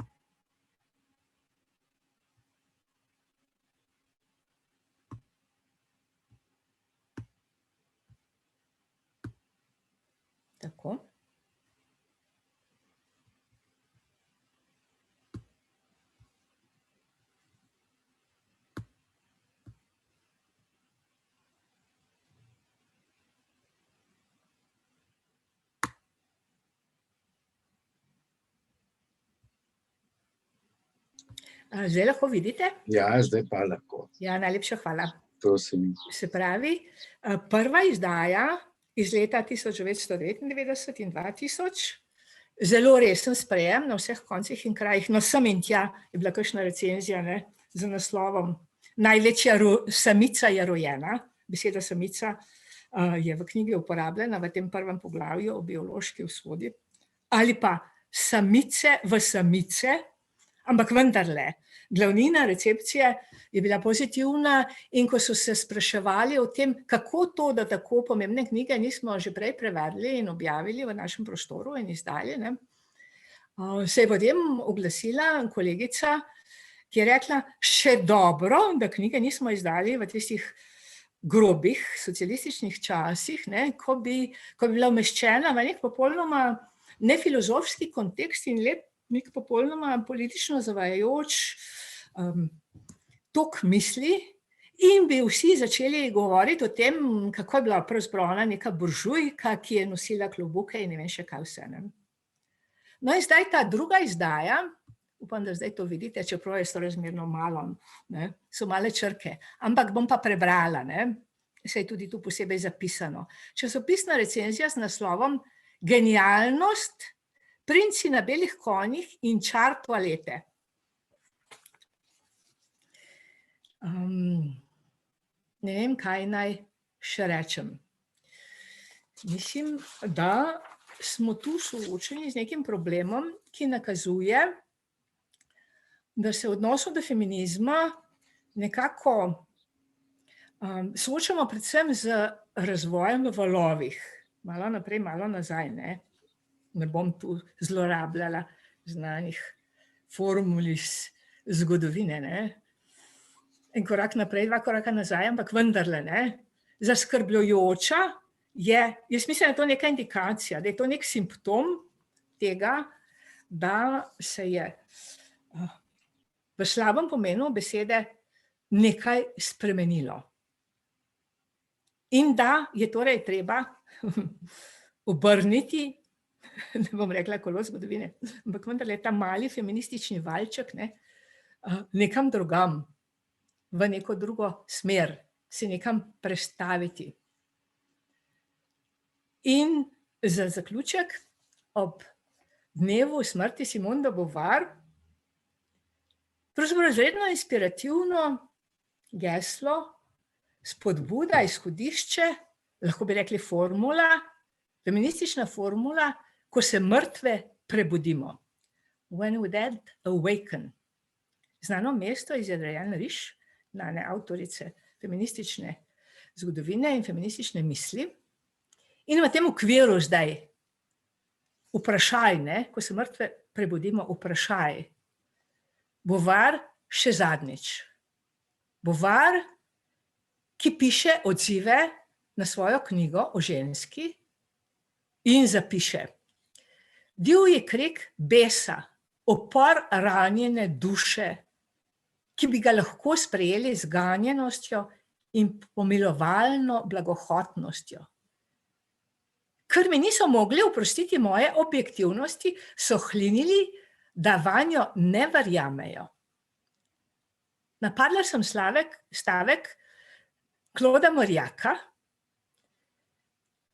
Tako. Zdaj lahko vidite? Ja, zdaj pa lahko. Ja, najlepša hvala. Prosim. Se pravi, prva izdaja iz leta 1999 in 2000, zelo resen sprejem na vseh koncih in krajih, no sem in tja je bila kakšna recenzija, z naslovom Največja samica je rojena. Beseda samica je v knjigi uporabljena v tem prvem poglavju o biološki usodi. Ali pa samice v samice, ampak vendarle, glavnina recepcije je bila pozitivna in ko so se spraševali o tem, kako to, da tako pomembne knjige nismo že prej prevedli in objavili v našem prostoru in izdali, se je potem oglasila kolegica, ki je rekla, še dobro, da knjige nismo izdali v tistih grobih socialističnih časih, ko bi bila umeščena v nek popolnoma nefilozofski kontekst in nek popolnoma politično zavajajoč tok misli in bi vsi začeli govoriti o tem, kako je bila pravzaprav ona neka buržujka, ki je nosila klobuke in ne vem še kaj vse. No in zdaj ta druga izdaja, upam, da zdaj to vidite, čeprav je sorazmerno malo, so male črke, ampak bom pa prebrala, se je tudi tu posebej zapisano. Časopisna recenzija z naslovom Genialnost, Princi na belih konjih in čar toalete. Ne vem, kaj naj še rečem. Mislim, da smo tu soočeni z nekim problemom, ki nakazuje, da se v odnosu do feminizma nekako soočamo predvsem z razvojem v valovih. Malo naprej, malo nazaj, ne bom tu zlorabljala znanih formul iz zgodovine, En korak naprej, dva koraka nazaj, ampak vendarle, zaskrbljujoča je, jaz mislim, da je to neka indikacija, da je to nek simptom tega, da se je v slabem pomenu besede nekaj spremenilo. In da je torej treba obrniti, ne bom rekla kolo zgodovine, ampak vendarle ta mali feministični valček, nekam drugam, v neko drugo smer, se nekam prestaviti. In za zaključek, ob dnevu smrti Simone de Beauvoir, pravzaprav izredno inspirativno geslo, spodbuda, izhodišče, lahko bi rekli formula, feministična formula, ko se mrtve prebudimo. When we dead awaken. Znano mesto iz Adrienne Rich, znane avtorice feministične zgodovine in feministične misli. In v tem okviru zdaj vprašaj, ko se mrtve prebudimo, vprašaj. Beauvoir še zadnjič. Beauvoir, ki piše odzive na svojo knjigo o ženski in zapiše: divji krik besa, upor ranjene duše, ki bi ga lahko sprejeli z ganjenostjo in pomilovalno blagohotnostjo. Ker mi niso mogli oprostiti moje objektivnosti, so hlinili, da vanjo ne verjamejo. Napadla sem stavek Clauda Mauriaca,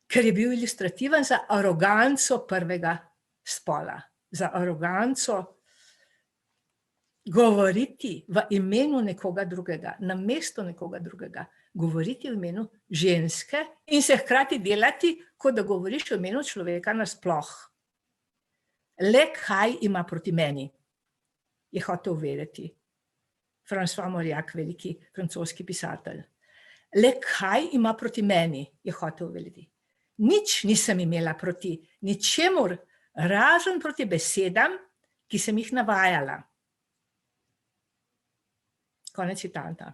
ker je bil ilustrativen za aroganco prvega spola, za aroganco govoriti v imenu nekoga drugega, namesto nekoga drugega, govoriti v imenu ženske in se hkrati delati, kot da govoriš v imenu človeka nasploh. Le kaj ima proti meni, je hotel vedeti François Mauriac, veliki francoski pisatelj. Le kaj ima proti meni, je hotel vedeti. Nič nisem imela proti ničemur, razen proti besedam, ki sem jih navajala. Konec citata.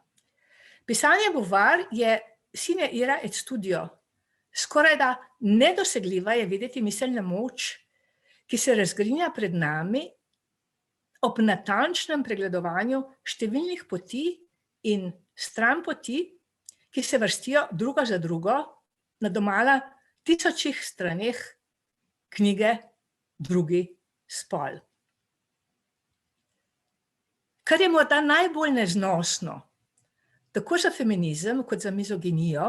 Pisanje Beauvoir je sine ira et studio. Skorajda nedosegljiva je videti miselna moč, ki se razgrinja pred nami ob natančnem pregledovanju številnih poti in stranpoti, ki se vrstijo druga za drugo na domala 1000 straneh knjige Drugi spol. Kar je morda najbolj neznosno, tako za feminizem kot za mizoginijo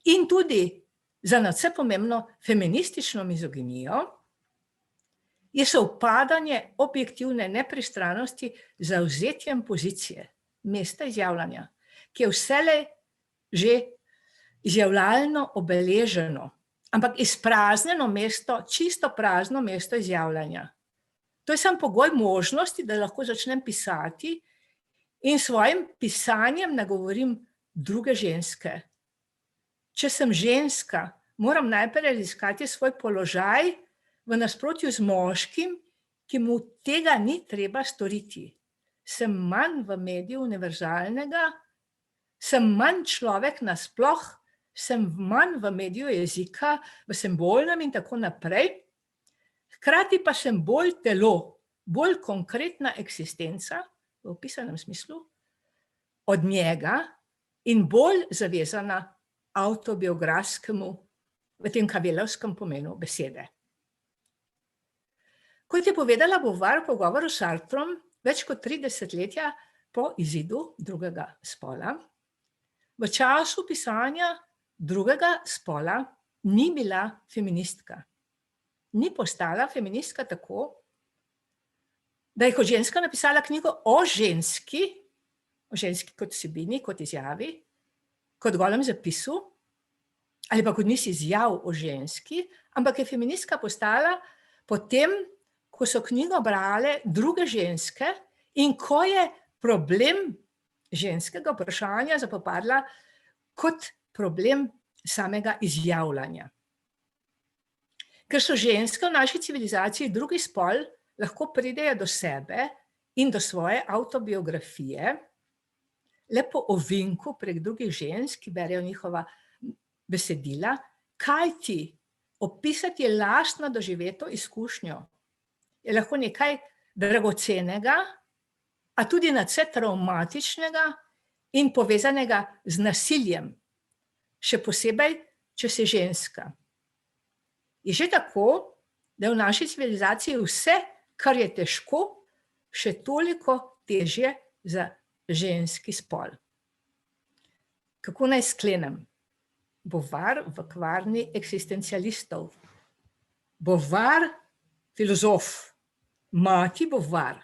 in tudi za nadvse pomembno feministično mizoginijo, je sovpadanje objektivne nepristranosti z zavzetjem pozicije, mesta izjavljanja, ki je vselej že izjavljalno obeleženo, ampak izpraznjeno mesto, čisto prazno mesto izjavljanja. To je samo pogoj možnosti, da lahko začnem pisati in svojim pisanjem nagovorim druge ženske. Če sem ženska, moram najprej raziskati svoj položaj v nasprotju z moškim, ki mu tega ni treba storiti. Sem manj v mediju univerzalnega, sem manj človek nasploh, sem manj v mediju jezika, v simbolnem in tako naprej. Hkrati pa sem bolj telo, bolj konkretna eksistenca, v opisanem smislu, od njega in bolj zavezana avtobiografskemu, v tem kavelovskem pomenu besede. Kot je povedala Beauvoir v pogovoru s Sartrom več kot 3 desetletja po izidu drugega spola, v času pisanja drugega spola ni bila feministka. Ni postala feministka tako, da je kot ženska napisala knjigo o ženski kot vsebini, kot izjavi, kot golem zapisu, ali pa kot niz izjav o ženski, ampak je feministka postala potem, ko so knjigo brale druge ženske in ko je problem ženskega vprašanja zapopadla kot problem samega izjavljanja. Ker so ženske v naši civilizaciji drugi spol, lahko pridejo do sebe in do svoje avtobiografije le po ovinku prek drugih žensk, ki berejo njihova besedila, kaj ti opisati je lastno doživeto izkušnjo. Je lahko nekaj dragocenega, a tudi nadvse travmatičnega in povezanega z nasiljem, še posebej, če si ženska. Je že tako, da je v naši civilizaciji vse, kar je težko, še toliko težje za ženski spol. Kako naj sklenem? Beauvoir v kvarni eksistencialistov. Beauvoir, filozof, mati Beauvoir.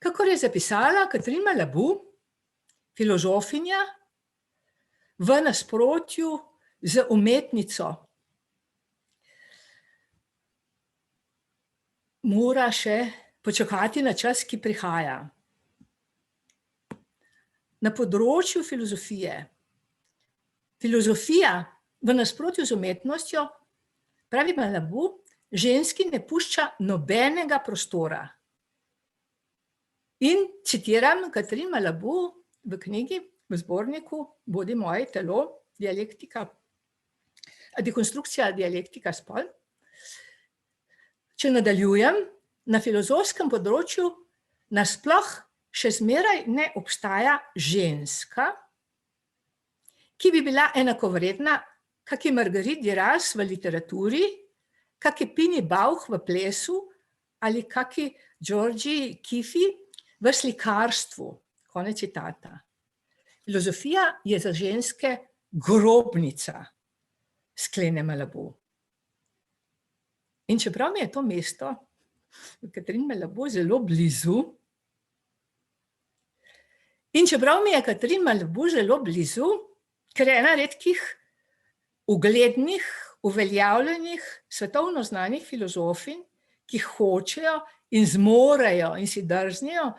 Kakor je zapisala Catherine Malabou, filozofinja, v nasprotju z umetnico, mora še počakati na čas, ki prihaja. Na področju filozofija v nasprotju z umetnostjo, pravi Malabou, ženski ne pušča nobenega prostora. In citiram Catherine Malabou v knjigi, v zborniku Bodi moje telo, dialektika, dekonstrukcija dialektika spol. Če nadaljujem, na filozofskem področju nasploh še zmeraj ne obstaja ženska, ki bi bila enakovredna kaki Marguerite Duras v literaturi, kaki Pini Bauch v plesu ali kaki Georgi Kifi v slikarstvu. Konec citata. Filozofija je za ženske grobnica, sklene Malabou. In čeprav mi je to mesto Catherine Malabou zelo blizu, ker je ena redkih uglednih, uveljavljenih, svetovno znanih filozofinj, ki hočejo in zmorejo in si drznejo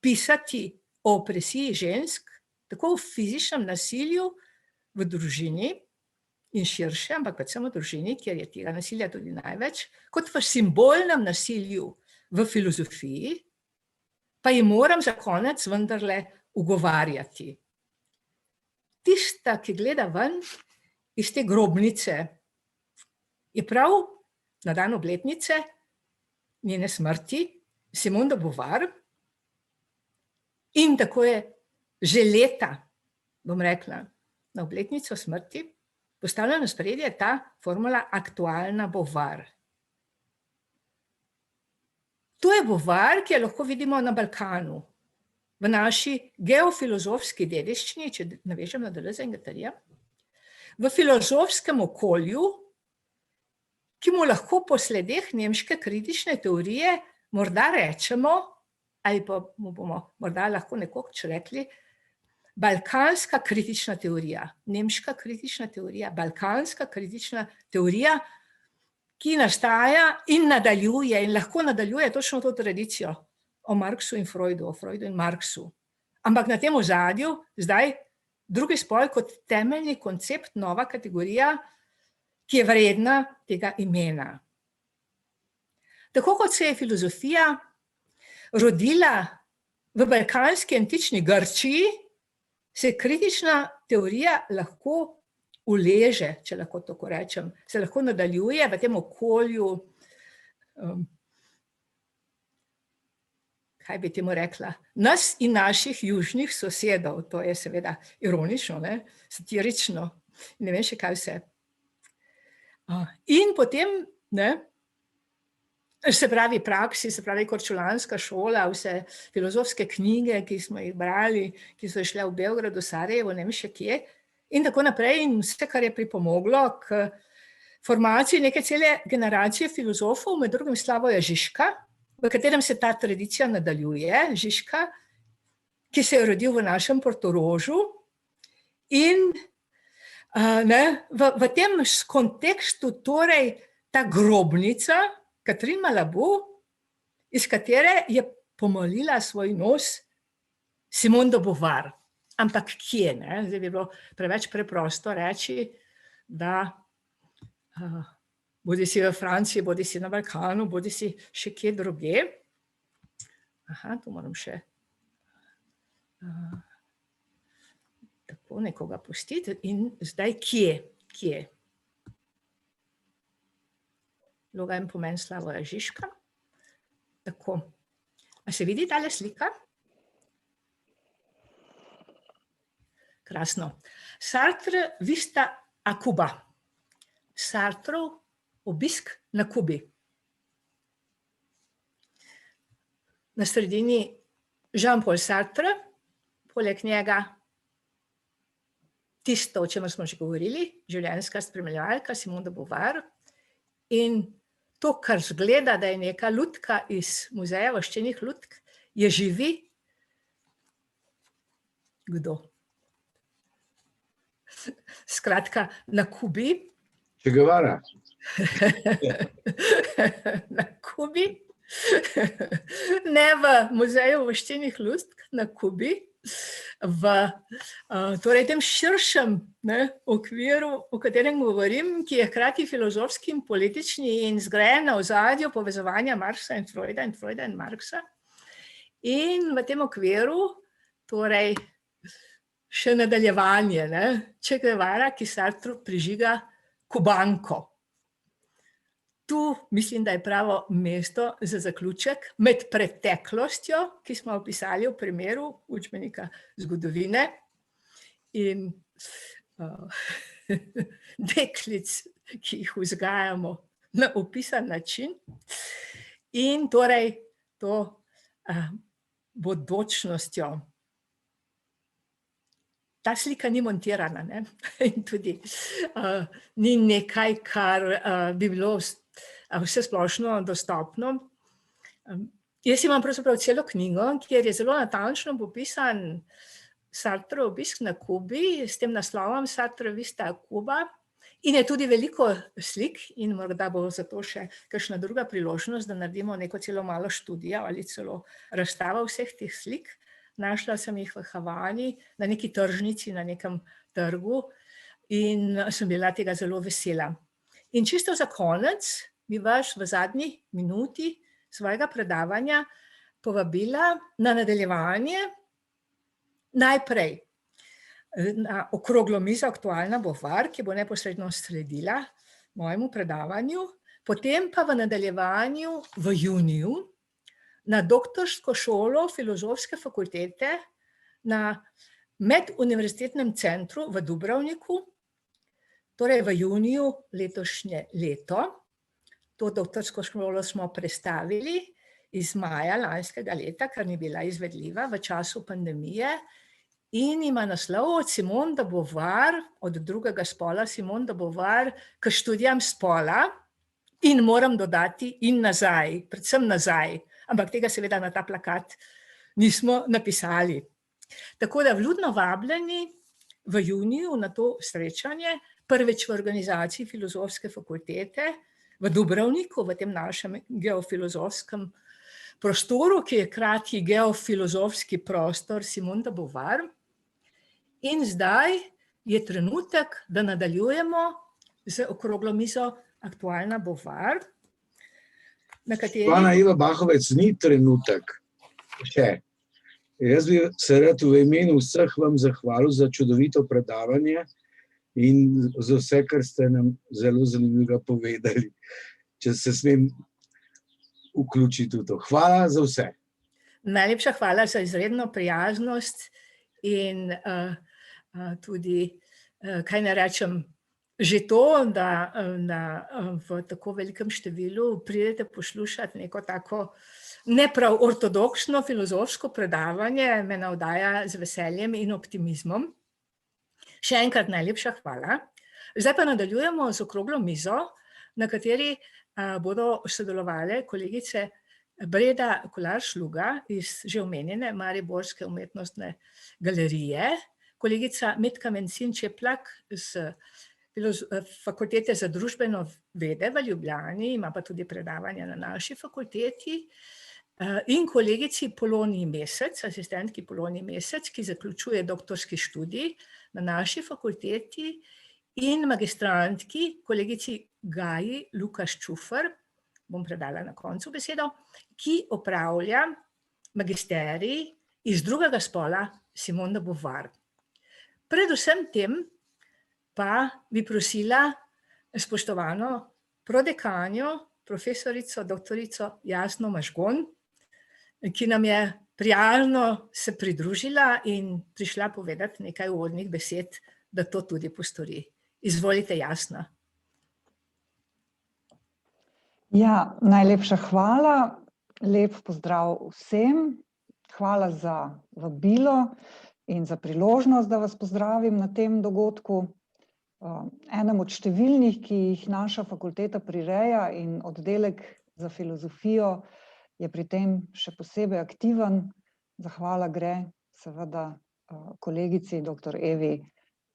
pisati o opresiji žensk, tako v fizičnem nasilju v družini in širše, ampak predvsem v družini, kjer je tega nasilja tudi največ, kot v simbolnem nasilju v filozofiji, pa jim moram za konec vendarle ugovarjati. Tista, ki gleda ven iz te grobnice, je prav na dan obletnice njene smrti Simone de Beauvoir in tako je že leta, bom rekla, na obletnico smrti postavljena v ospredje ta formula aktualna Beauvoir. To je Beauvoir, ki jo lahko vidimo na Balkanu, v naši geofilozofski dediščini, če navežem na Deleuze in Guattarija, v filozofskem okolju, ki mu lahko po sledeh nemške kritične teorije morda rečemo, ali pa mu bomo morda lahko nekoč rekli, balkanska kritična teorija, nemška kritična teorija, balkanska kritična teorija, ki nastaja in nadaljuje in lahko nadaljuje točno to tradicijo o Marxu in Freudu, o Freudu in Marxu. Ampak na tem ozadju zdaj drugi spol kot temeljni koncept, nova kategorija, ki je vredna tega imena. Tako kot se je filozofija rodila v balkanski antični Grčiji, se kritična teorija lahko uleže, če lahko tako rečem, se lahko nadaljuje v tem okolju, kaj bi temu rekla, nas in naših južnih sosedov, to je seveda ironično, satirično, ne vem še kaj vse. In potem, se pravi praksi, se pravi korčulanska šola, vse filozofske knjige, ki smo jih brali, ki so šle v Beogradu, Sarajevo, ne vem še kje, in tako naprej, in vse, kar je pripomoglo k formaciji neke cele generacije filozofov, med drugim Slavoj Žižka, v katerem se ta tradicija nadaljuje, Žižka, ki se je rodil v našem Portorožu, in v tem kontekstu torej ta grobnica, Catherine Malabou, iz katere je pomolila svoj nos Simone de Beauvoir. Ampak kje? Zdaj bi bilo preveč preprosto reči, da bodi si v Franciji, bodi si na Balkanu, bodi si še kje druge. Tu moram še Tako, nekoga pustiti. In zdaj kje? Vloga in pomen Slavoja Žižka. Tako. A se vidi tale slika? Krasno. Sartre vista a Cuba. Sartrov obisk na Kubi. Na sredini Jean-Paul Sartre, poleg njega tisto, o čemer smo že govorili, življenjska spremljevalka Simone de Beauvoir, in to, kar zgleda, da je neka lutka iz muzeja voščenih lutk, je živi kdo? Skratka, na Kubi. Che Guevara. Na Kubi, ne v muzeju voščenih lutk, na Kubi, v torej tem širšem okviru, o katerem govorim, ki je hkrati filozofski in politični in zgrajen na ozadju povezovanja Marxa in Freuda in Freuda in Marxa. In v tem okviru torej še nadaljevanje, Che Guevara, ki Sartru prižiga kubanko. Tu mislim, da je pravo mesto za zaključek med preteklostjo, ki smo opisali v primeru učbenika zgodovine, in deklic, ki jih vzgajamo na opisan način, in torej to bodočnostjo. Ta slika ni montirana, in tudi ni nekaj, kar bi bilo vse splošno dostopno. Jaz imam pravzaprav celo knjigo, kjer je zelo natančno popisan Sartrov obisk na Kubi, s tem naslovom Sartre vista a Cuba, in je tudi veliko slik, in morda bo zato še kakšna druga priložnost, da naredimo neko celo malo študijo ali celo razstavo vseh teh slik. Našla sem jih v Havani, na neki tržnici, na nekem trgu, in sem bila tega zelo vesela. In čisto za konec bi vas v zadnji minuti svojega predavanja povabila na nadaljevanje najprej na okroglo mizo Aktualna Beauvoir, ki bo neposredno sledila mojemu predavanju, potem pa v nadaljevanju v juniju na doktorsko šolo Filozofske fakultete na Meduniverzitetnem centru v Dubrovniku, torej v juniju letošnje leto. To doktorsko šolo smo prestavili iz maja lanskega leta, ker ni bila izvedljiva v času pandemije, in ima naslov od Simone de Beauvoir, od drugega spola Simone de Beauvoir, k študijam spola, in moram dodati in nazaj, predvsem nazaj. Ampak tega seveda na ta plakat nismo napisali. Tako da vljudno vabljeni v juniju na to srečanje, prvič v organizaciji Filozofske fakultete v Dubrovniku, v tem našem geofilozofskem prostoru, ki je hkrati geofilozofski prostor Simone de Beauvoir. In zdaj je trenutek, da nadaljujemo z okroglo mizo Aktualna Beauvoir, na kateri... Pana Iva Bahovec, ni trenutek še. Jaz bi se rad v imenu vseh vam zahvalil za čudovito predavanje in za vse, kar ste nam zelo zanimivega povedali, če se smem vključiti v to. Hvala za vse. Najlepša hvala za izredno prijaznost in tudi, kaj ne rečem, že to, da v tako velikem številu pridete poslušati neko tako ne prav ortodoksno filozofsko predavanje, me navdaja z veseljem in optimizmom. Še enkrat najlepša hvala. Zdaj pa nadaljujemo z okroglo mizo, na kateri bodo sodelovale kolegice Breda Kolar-Šluga iz že omenjene Mariborske umetnostne galerije, kolegica Metka Mencin Čeplak z Fakultete za družbeno vede v Ljubljani, ima pa tudi predavanja na naši fakulteti, in kolegici Poloniji Mesec, asistentki Poloniji Mesec, ki zaključuje doktorski študij na naši fakulteti, in magistrantki, kolegici Gaji Lukaš-Čufer, bom predala na koncu besedo, ki opravlja magisterij iz drugega spola Simone de Beauvoir. Predvsem tem pa bi prosila spoštovano prodekanjo, profesorico, doktorico Jasno Mažgon, ki nam je prijazno se pridružila in prišla povedati nekaj uvodnih besed, da to tudi postori. Izvolite, Jasna. Ja, najlepša hvala. Lep pozdrav vsem. Hvala za vabilo in za priložnost, da vas pozdravim na tem dogodku. Enem od številnih, ki jih naša fakulteta prireja in oddelek za filozofijo je pri tem še posebej aktiven. Zahvala gre seveda kolegici dr. Evi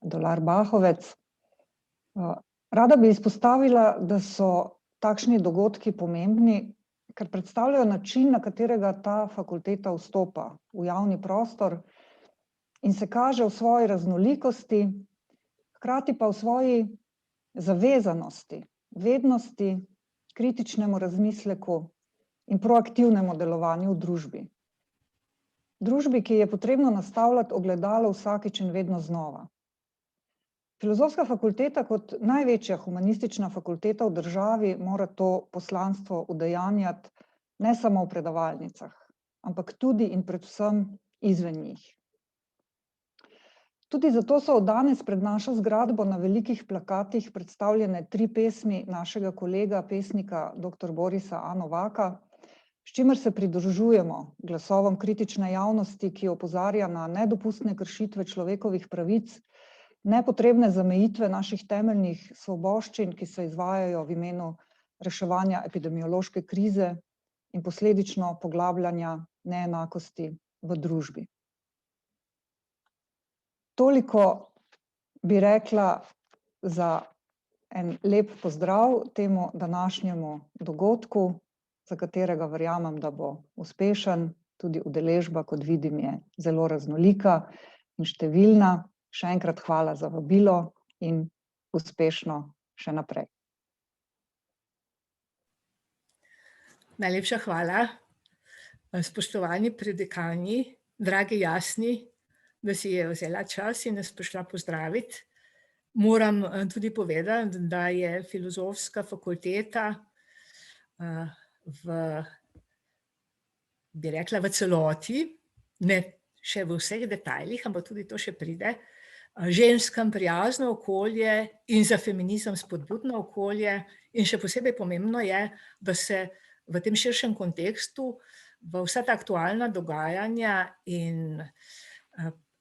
Dolar Bahovec. Rada bi izpostavila, da so takšni dogodki pomembni, ker predstavljajo način, na katerega ta fakulteta vstopa v javni prostor in se kaže v svoji raznolikosti, hkrati pa v svoji zavezanosti, vednosti, kritičnemu razmisleku in proaktivnemu delovanju v družbi. Družbi, ki je potrebno nastavljati ogledalo vsakič in vedno znova. Filozofska fakulteta kot največja humanistična fakulteta v državi mora to poslanstvo udejanjati ne samo v predavalnicah, ampak tudi in predvsem izven njih. Tudi zato so danes pred našo zgradbo na velikih plakatih predstavljene 3 pesmi našega kolega, pesnika dr. Borisa A. Novaka, s čimer se pridružujemo glasovom kritične javnosti, ki opozarja na nedopustne kršitve človekovih pravic, nepotrebne zamejitve naših temeljnih svoboščin, ki se izvajajo v imenu reševanja epidemiološke krize in posledično poglabljanja neenakosti v družbi. Toliko bi rekla za en lep pozdrav temu današnjemu dogodku, za katerega verjamem, da bo uspešen. Tudi udeležba, kot vidim, je zelo raznolika in številna. Še enkrat hvala za vabilo in uspešno še naprej. Najlepša hvala, spoštovani predekani, dragi Jasni, da si je vzela čas in nas prišla pozdraviti. Moram tudi povedati, da je filozofska fakulteta bi rekla v celoti, ne še v vseh detajlih, ampak tudi to še pride, ženskam prijazno okolje in za feminizem spodbudno okolje. In še posebej pomembno je, da se v tem širšem kontekstu v vsa ta aktualna dogajanja in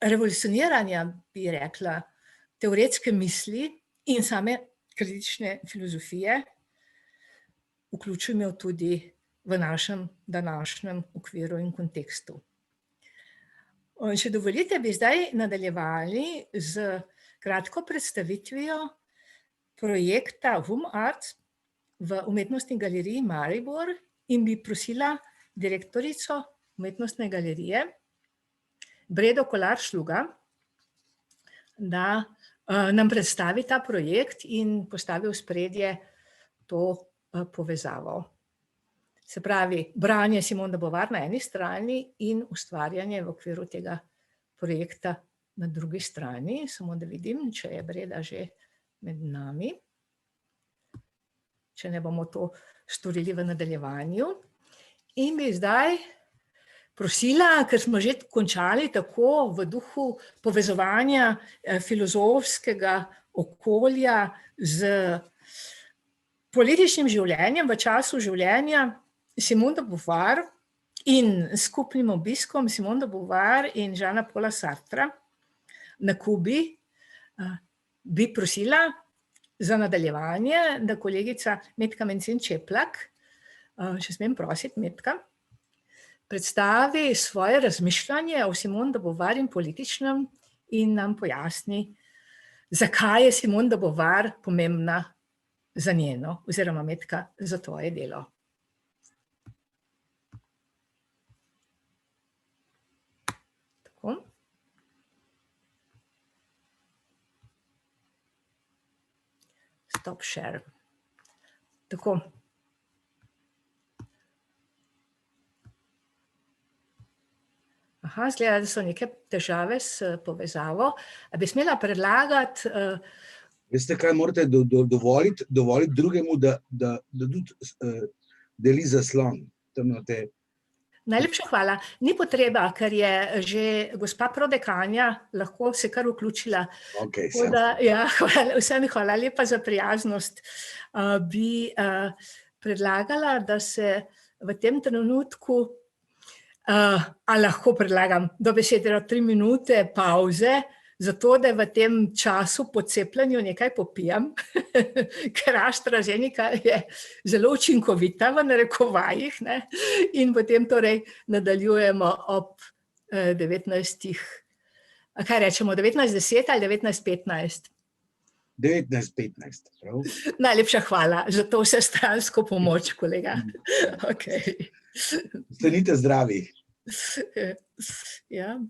revolucioniranja, bi rekla, teoretske misli in same kritične filozofije vključujemo tudi v našem današnjem okviru in kontekstu. Če dovolite, bi zdaj nadaljevali z kratko predstavitvijo projekta VUM-Art v Umetnostni galeriji Maribor in bi prosila direktorico Umetnostne galerije Bredo Kolar Šluga, da nam predstavi ta projekt in postavi v ospredje to povezavo. Se pravi, branje Simone de Beauvoir na eni strani in ustvarjanje v okviru tega projekta na drugi strani. Samo da vidim, če je Breda že med nami. Če ne, bomo to storili v nadaljevanju. In bi zdaj prosila, ker smo že končali tako v duhu povezovanja filozofskega okolja z političnim življenjem v času življenja Simone de Beauvoir in skupnim obiskom Simone de Beauvoir in Jeana Paula Sartra na Kubi, bi prosila za nadaljevanje, da kolegica Metka Mencin Čeplak, če smem prositi, Metka, predstavi svoje razmišljanje o Simone de Beauvoir in političnem in nam pojasni, zakaj je Simone de Beauvoir pomembna za njeno, oziroma Metka, za tvoje delo. Tako. Stop share. Tako. Aha, izgleda, da so neke težave s povezavo. A bi smela predlagati, Veste, kaj morate dovoliti drugemu, da tudi deli zaslon. Tam imate. najlepša hvala. Ni potreba, ker je že gospa prodekanja lahko se kar vključila. Okay, Tako da, ja, vsem hvala lepa za prijaznost. Bi predlagala, da se v tem trenutku, a lahko predlagam dobesedno 3 minute pavze, zato da v tem času po cepljenju nekaj popijem, ker AstraZeneca je zelo učinkovita v narekovajih, ne? In potem torej nadaljujemo ob 19. Kaj rečemo, 19:10 ali 19:15? 19:15, prav? Najlepša hvala za to vsestransko pomoč, kolega. Okay. Ostanite zdravi. Ja.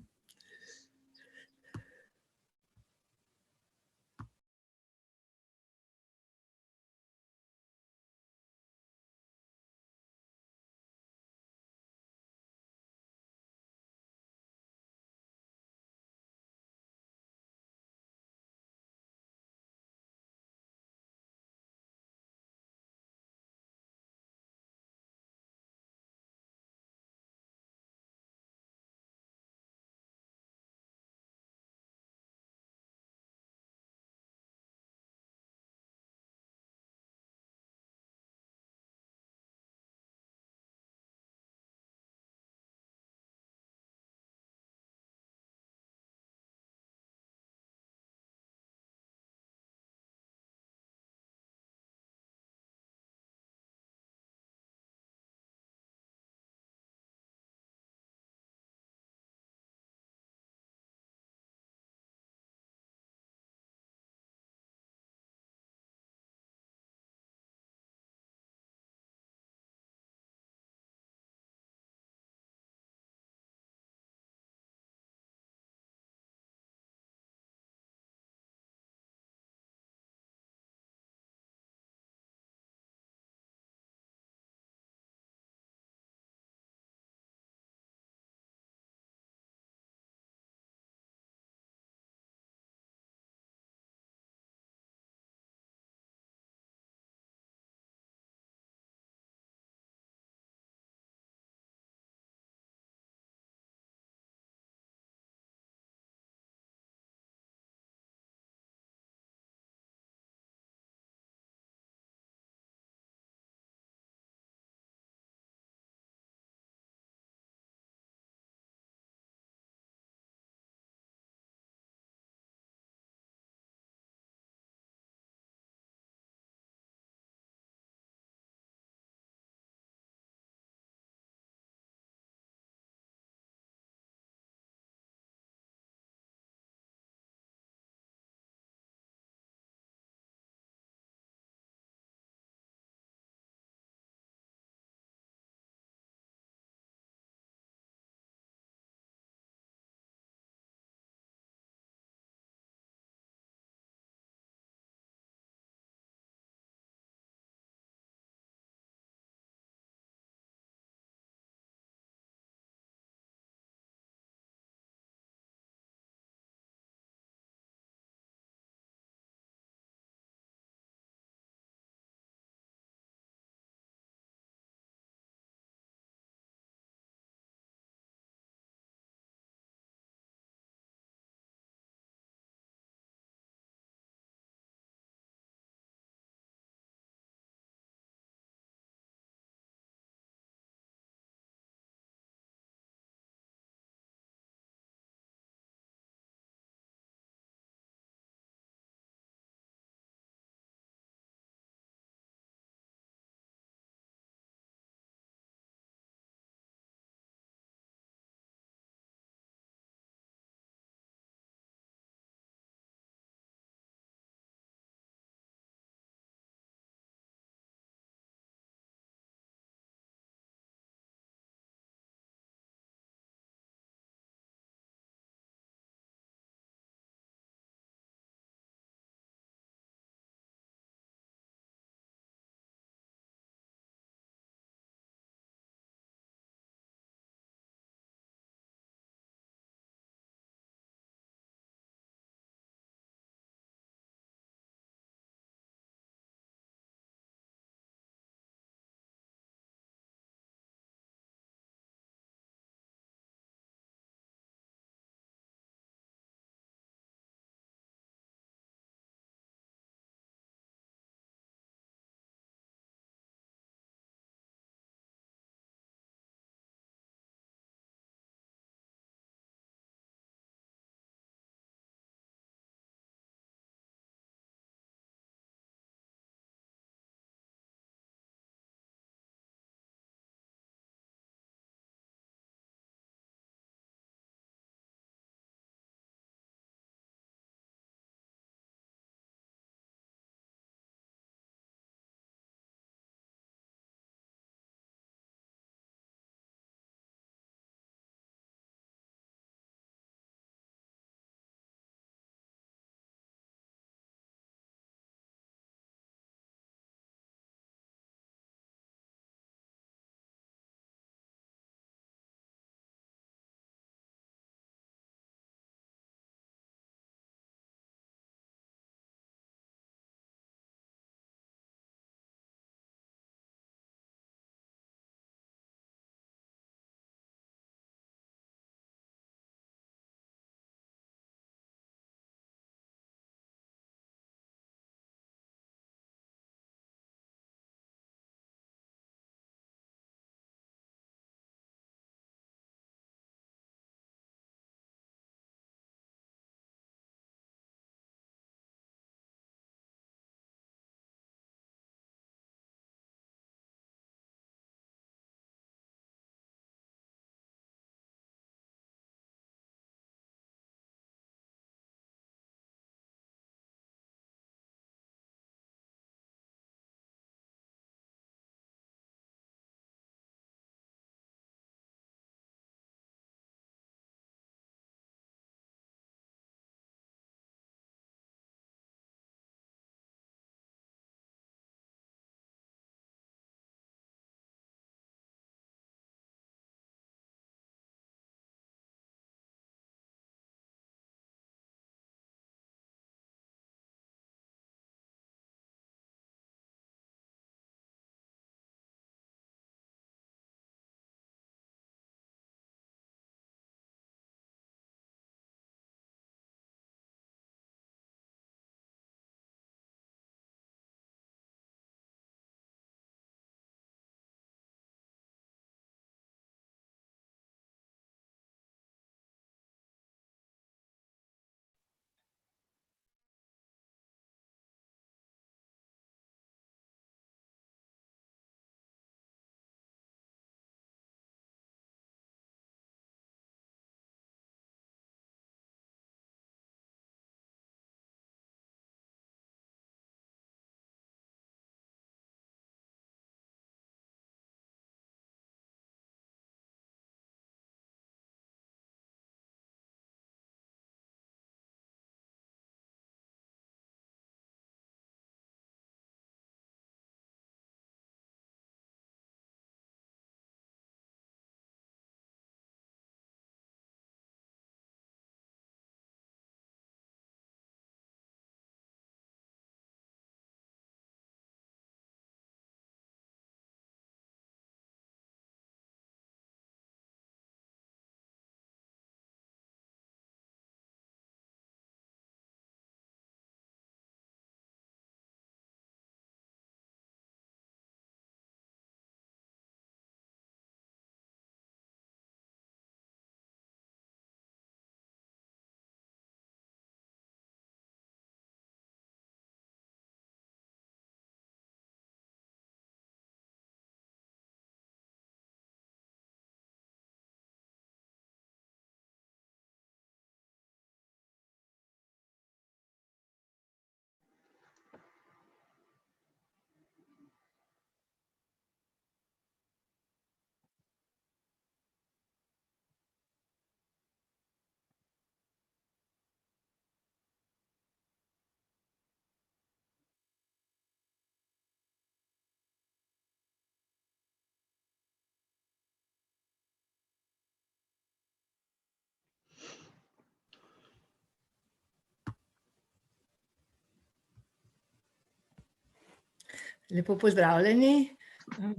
Lepo pozdravljeni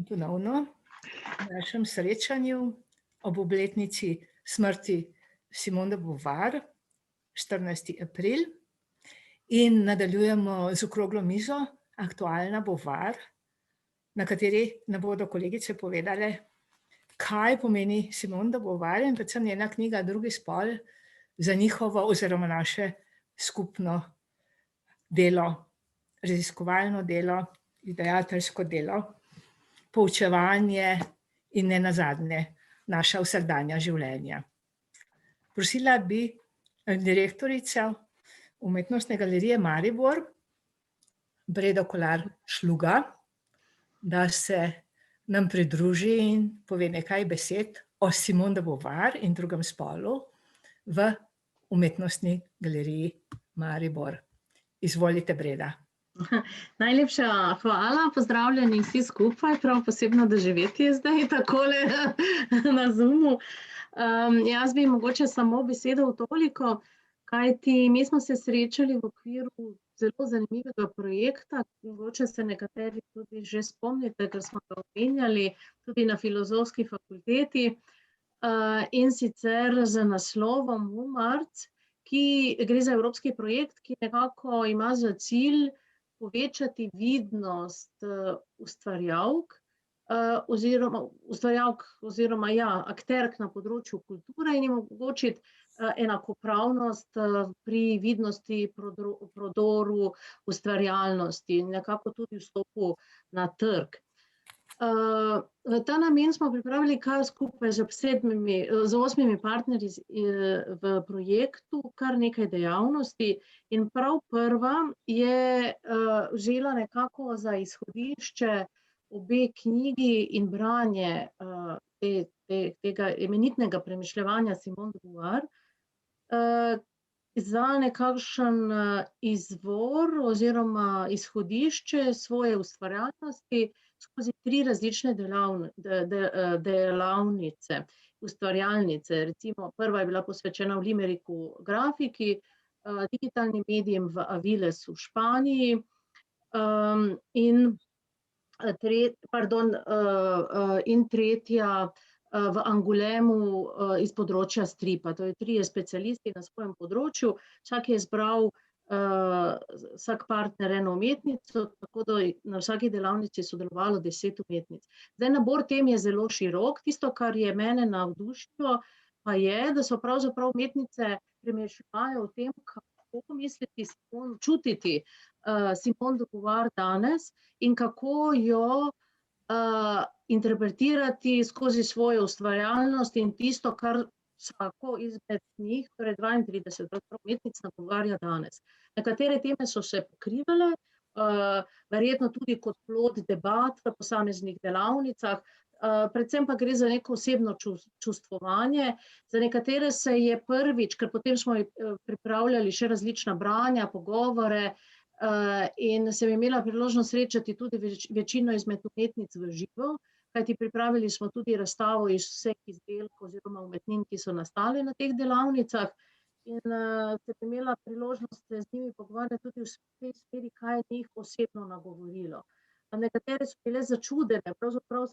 ponovno v našem srečanju ob obletnici smrti Simone de Beauvoir, 14. april. In nadaljujemo z okroglo mizo Aktualna Beauvoir, na kateri nam bodo kolegice povedale, kaj pomeni Simone de Beauvoir in predvsem njena knjiga Drugi spol za njihovo oziroma naše skupno delo, raziskovalno delo, izdajateljsko delo, poučevanje in nenazadnje naša vsakdanja življenja. Prosila bi direktorico Umetnostne galerije Maribor, Bredo Kolar Šluga, da se nam pridruži in pove nekaj besed o Simone de Beauvoir in drugem spolu v Umetnostni galeriji Maribor. Izvolite, Breda. Najlepša hvala, pozdravljeni vsi skupaj, prav posebno doživetje zdaj takole na Zoomu. Jaz bi mogoče samo besedo v toliko, kajti mi smo se srečali v okviru zelo zanimivega projekta, mogoče se nekateri tudi že spomnite, ker smo ga omenjali tudi na Filozofski fakulteti, in sicer z naslovom Umarc, ki gre za evropski projekt, ki nekako ima za cilj povečati vidnost ustvarjalk oziroma akterk na področju kulture in jim omogočiti enakopravnost pri vidnosti, prodoru, ustvarjalnosti in nekako tudi vstopu na trg. V ta namen smo pripravili kar skupaj z 8 partnerji v projektu kar nekaj dejavnosti in prav prva je vzela nekako za izhodišče obe knjigi in branje tega imenitnega premišljevanja Simone de Beauvoir za nekakšen izvor oziroma izhodišče svoje ustvarjalnosti skozi 3 različne delavnice, ustvarjalnice. Recimo prva je bila posvečena v Limeriku grafiki, digitalnim medijem v Aviles v Španiji in tretja v Angulemu iz področja stripa. To je 3 specialisti na svojem področju, vsak je izbral vsak partner eno umetnico, tako da na vsaki delavnici je sodelovalo 10 umetnic. Zdaj, nabor tem je zelo širok, tisto, kar je mene navdušilo, pa je, da so pravzaprav umetnice premišljajo o tem, kako misliti, čutiti Simone de Beauvoir danes in kako jo interpretirati skozi svojo ustvarjalnost in tisto, kar vsako izmed njih, torej 32 umetnic, nagovarja danes. Nekatere teme so se pokrivale, verjetno tudi kot plod debat v posameznih delavnicah, predvsem pa gre za neko osebno čustvovanje. Za nekatere se je prvič, ker potem smo pripravljali še različna branja, pogovore, in sem imela priložnost srečati tudi večino izmed umetnic v živo, kajti pripravili smo tudi razstavo iz vseh izdelkov oziroma umetnin, ki so nastale na teh delavnicah, in sem imela priložnost se z njimi pogovarjati tudi v tej smeri, kaj je njih osebno nagovorilo. Nekatere so bile začudene, pravzaprav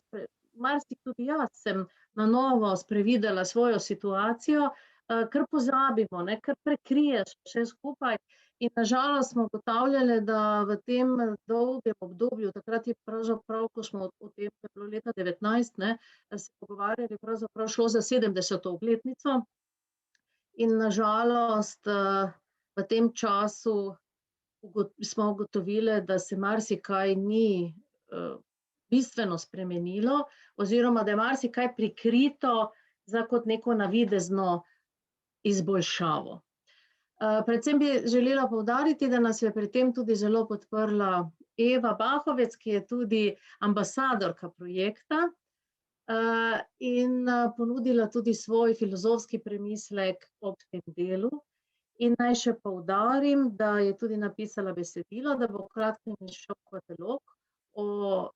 marsikaj tudi jaz sem na novo sprevidela svojo situacijo, kar pozabimo, kar prekriješ vse skupaj. In na žalost smo ugotavljali, da v tem dolgem obdobju, takrat je pravzaprav, ko smo o tem, to je bilo leta 19, se pogovarjali, pravzaprav šlo za 70. obletnico. In na žalost v tem času smo ugotovili, da se marsikaj ni bistveno spremenilo, oziroma da je marsikaj prikrito za kot neko navidezno izboljšavo. Predvsem bi želela poudariti, da nas je pri tem tudi zelo podprla Eva Bahovec, ki je tudi ambasadorka projekta in ponudila tudi svoj filozofski premislek ob tem delu. In naj še poudarim, da je tudi napisala besedilo, da bo v kratkem izšel katalog o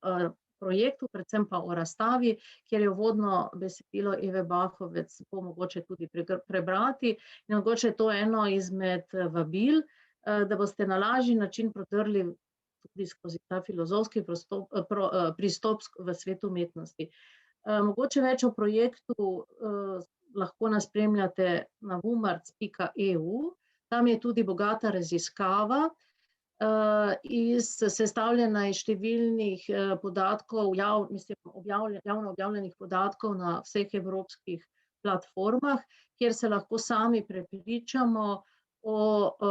projektu, predvsem pa o razstavi, kjer je uvodno besedilo Eve Bahovec bo mogoče tudi prebrati. In mogoče je to eno izmed vabil, da boste na lažji način prodrli tudi skozi ta filozofski pristop v svetu umetnosti. Mogoče več o projektu lahko nas spremljate na wumarc.eu. Tam je tudi bogata raziskava, sestavljena iz številnih podatkov, javno objavljenih podatkov na vseh evropskih platformah, kjer se lahko sami prepričamo o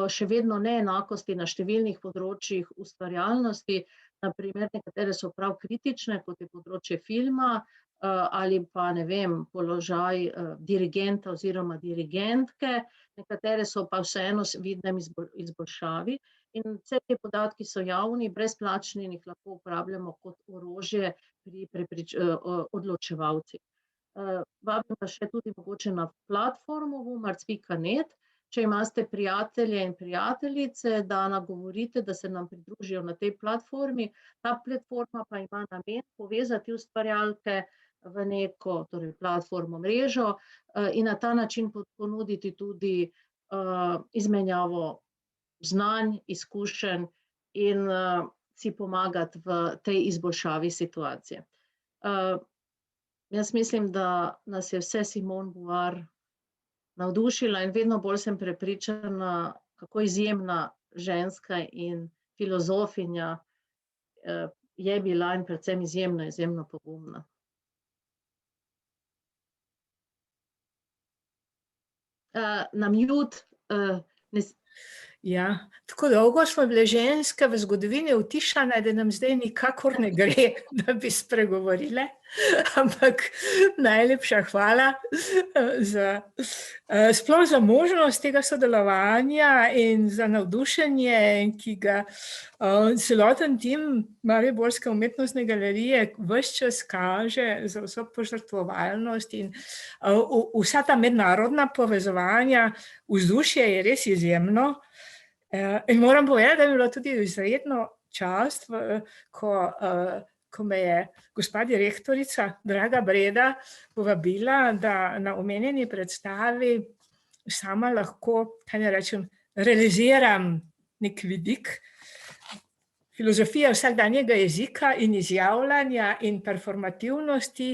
še vedno neenakosti na številnih področjih ustvarjalnosti. Na primer, nekatere so prav kritične, kot je področje filma, ali pa, ne vem, položaj dirigenta oziroma dirigentke, nekatere so pa vseeno vidnem izboljšavi. In vse te podatki so javni, brezplačni in jih lahko uporabljamo kot orožje pri odločevalcih. Vabim pa še tudi mogoče na platformo wumarc.net, če imate prijatelje in prijateljice, da nagovorite, da se nam pridružijo na tej platformi. Ta platforma pa ima namen povezati ustvarjalke v neko, torej platformo, mrežo in na ta način ponuditi tudi izmenjavo znanj, izkušenj in si pomagati v tej izboljšavi situacije. Jaz mislim, da nas je vse Simone Beauvoir navdušila in vedno bolj sem prepričana, kako izjemna ženska in filozofinja je bila in predvsem izjemno pogumna. Na mute. Ja, tako dolgo smo bile ženske v zgodovini utišane, da nam zdaj nikakor ne gre, da bi spregovorile, ampak najlepša hvala sploh za možnost tega sodelovanja in za navdušenje, ki ga celoten tim Mariborske umetnostne galerije ves čas kaže za vso požrtvovalnost in vsa ta mednarodna povezovanja. Vzdušje je res izjemno. In moram povedati, da mi je bilo tudi izredno čast, ko me je gospa direktorica, draga Breda, povabila, da na omenjeni predstavi sama lahko, kaj ne rečem, realiziram nek vidik filozofije vsakdanjega jezika in izjavljanja in performativnosti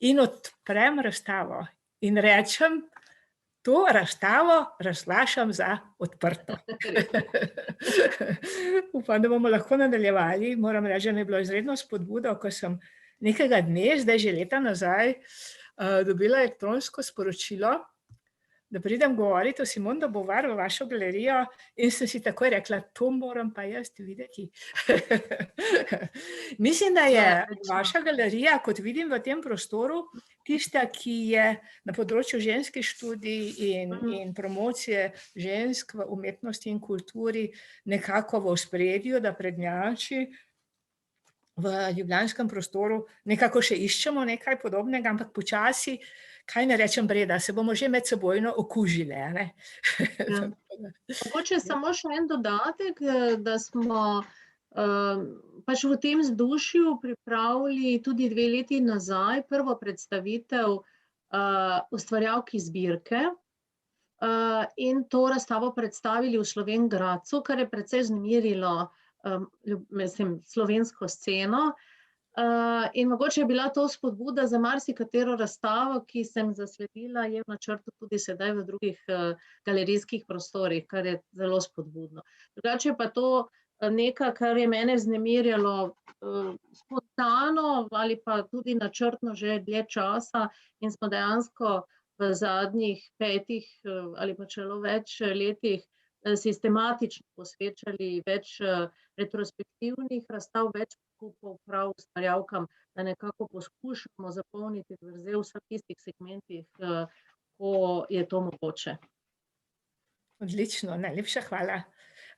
in odprem razstavo in rečem, to razstavo razglašam za odprto. Upam, da bomo lahko nadaljevali. Moram reči, da mi je bilo izredno spodbudo, ko sem nekega dne, zdaj že leta nazaj, dobila elektronsko sporočilo, da pridem govoriti o Simone de Beauvoir v vašo galerijo in sem si takoj rekla, to moram pa jaz videti. Mislim, da je vaša galerija, kot vidim v tem prostoru, tista, ki je na področju ženskih študij in promocije žensk v umetnosti in kulturi nekako v ospredju, da prednjači v ljubljanskem prostoru. Nekako še iščemo nekaj podobnega, ampak počasi, kaj ne rečem, Breda, se bomo že med sebojno okužile. Mogoče samo še en dodatek, da smo pač v tem vzdušju pripravili tudi 2 leti nazaj prvo predstavitev ustvarjalk iz zbirke in to razstavo predstavili v Slovenj Gradcu, kar je precej vznemirilo slovensko sceno. In mogoče je bila to spodbuda za marsikatero razstavo, ki sem zasledila, je v načrtu tudi sedaj v drugih galerijskih prostorih, kar je zelo spodbudno. Drugače pa to nekaj, kar je mene vznemirjalo spontano ali pa tudi načrtno že dlje časa in smo dejansko v zadnjih 5 ali pa celo več letih sistematično posvečali več retrospektivnih razstav, več skupov prav ustvarjalkam, da nekako poskušamo zapolniti vrzel v vseh tistih segmentih, ko je to mogoče. Odlično, najlepša hvala.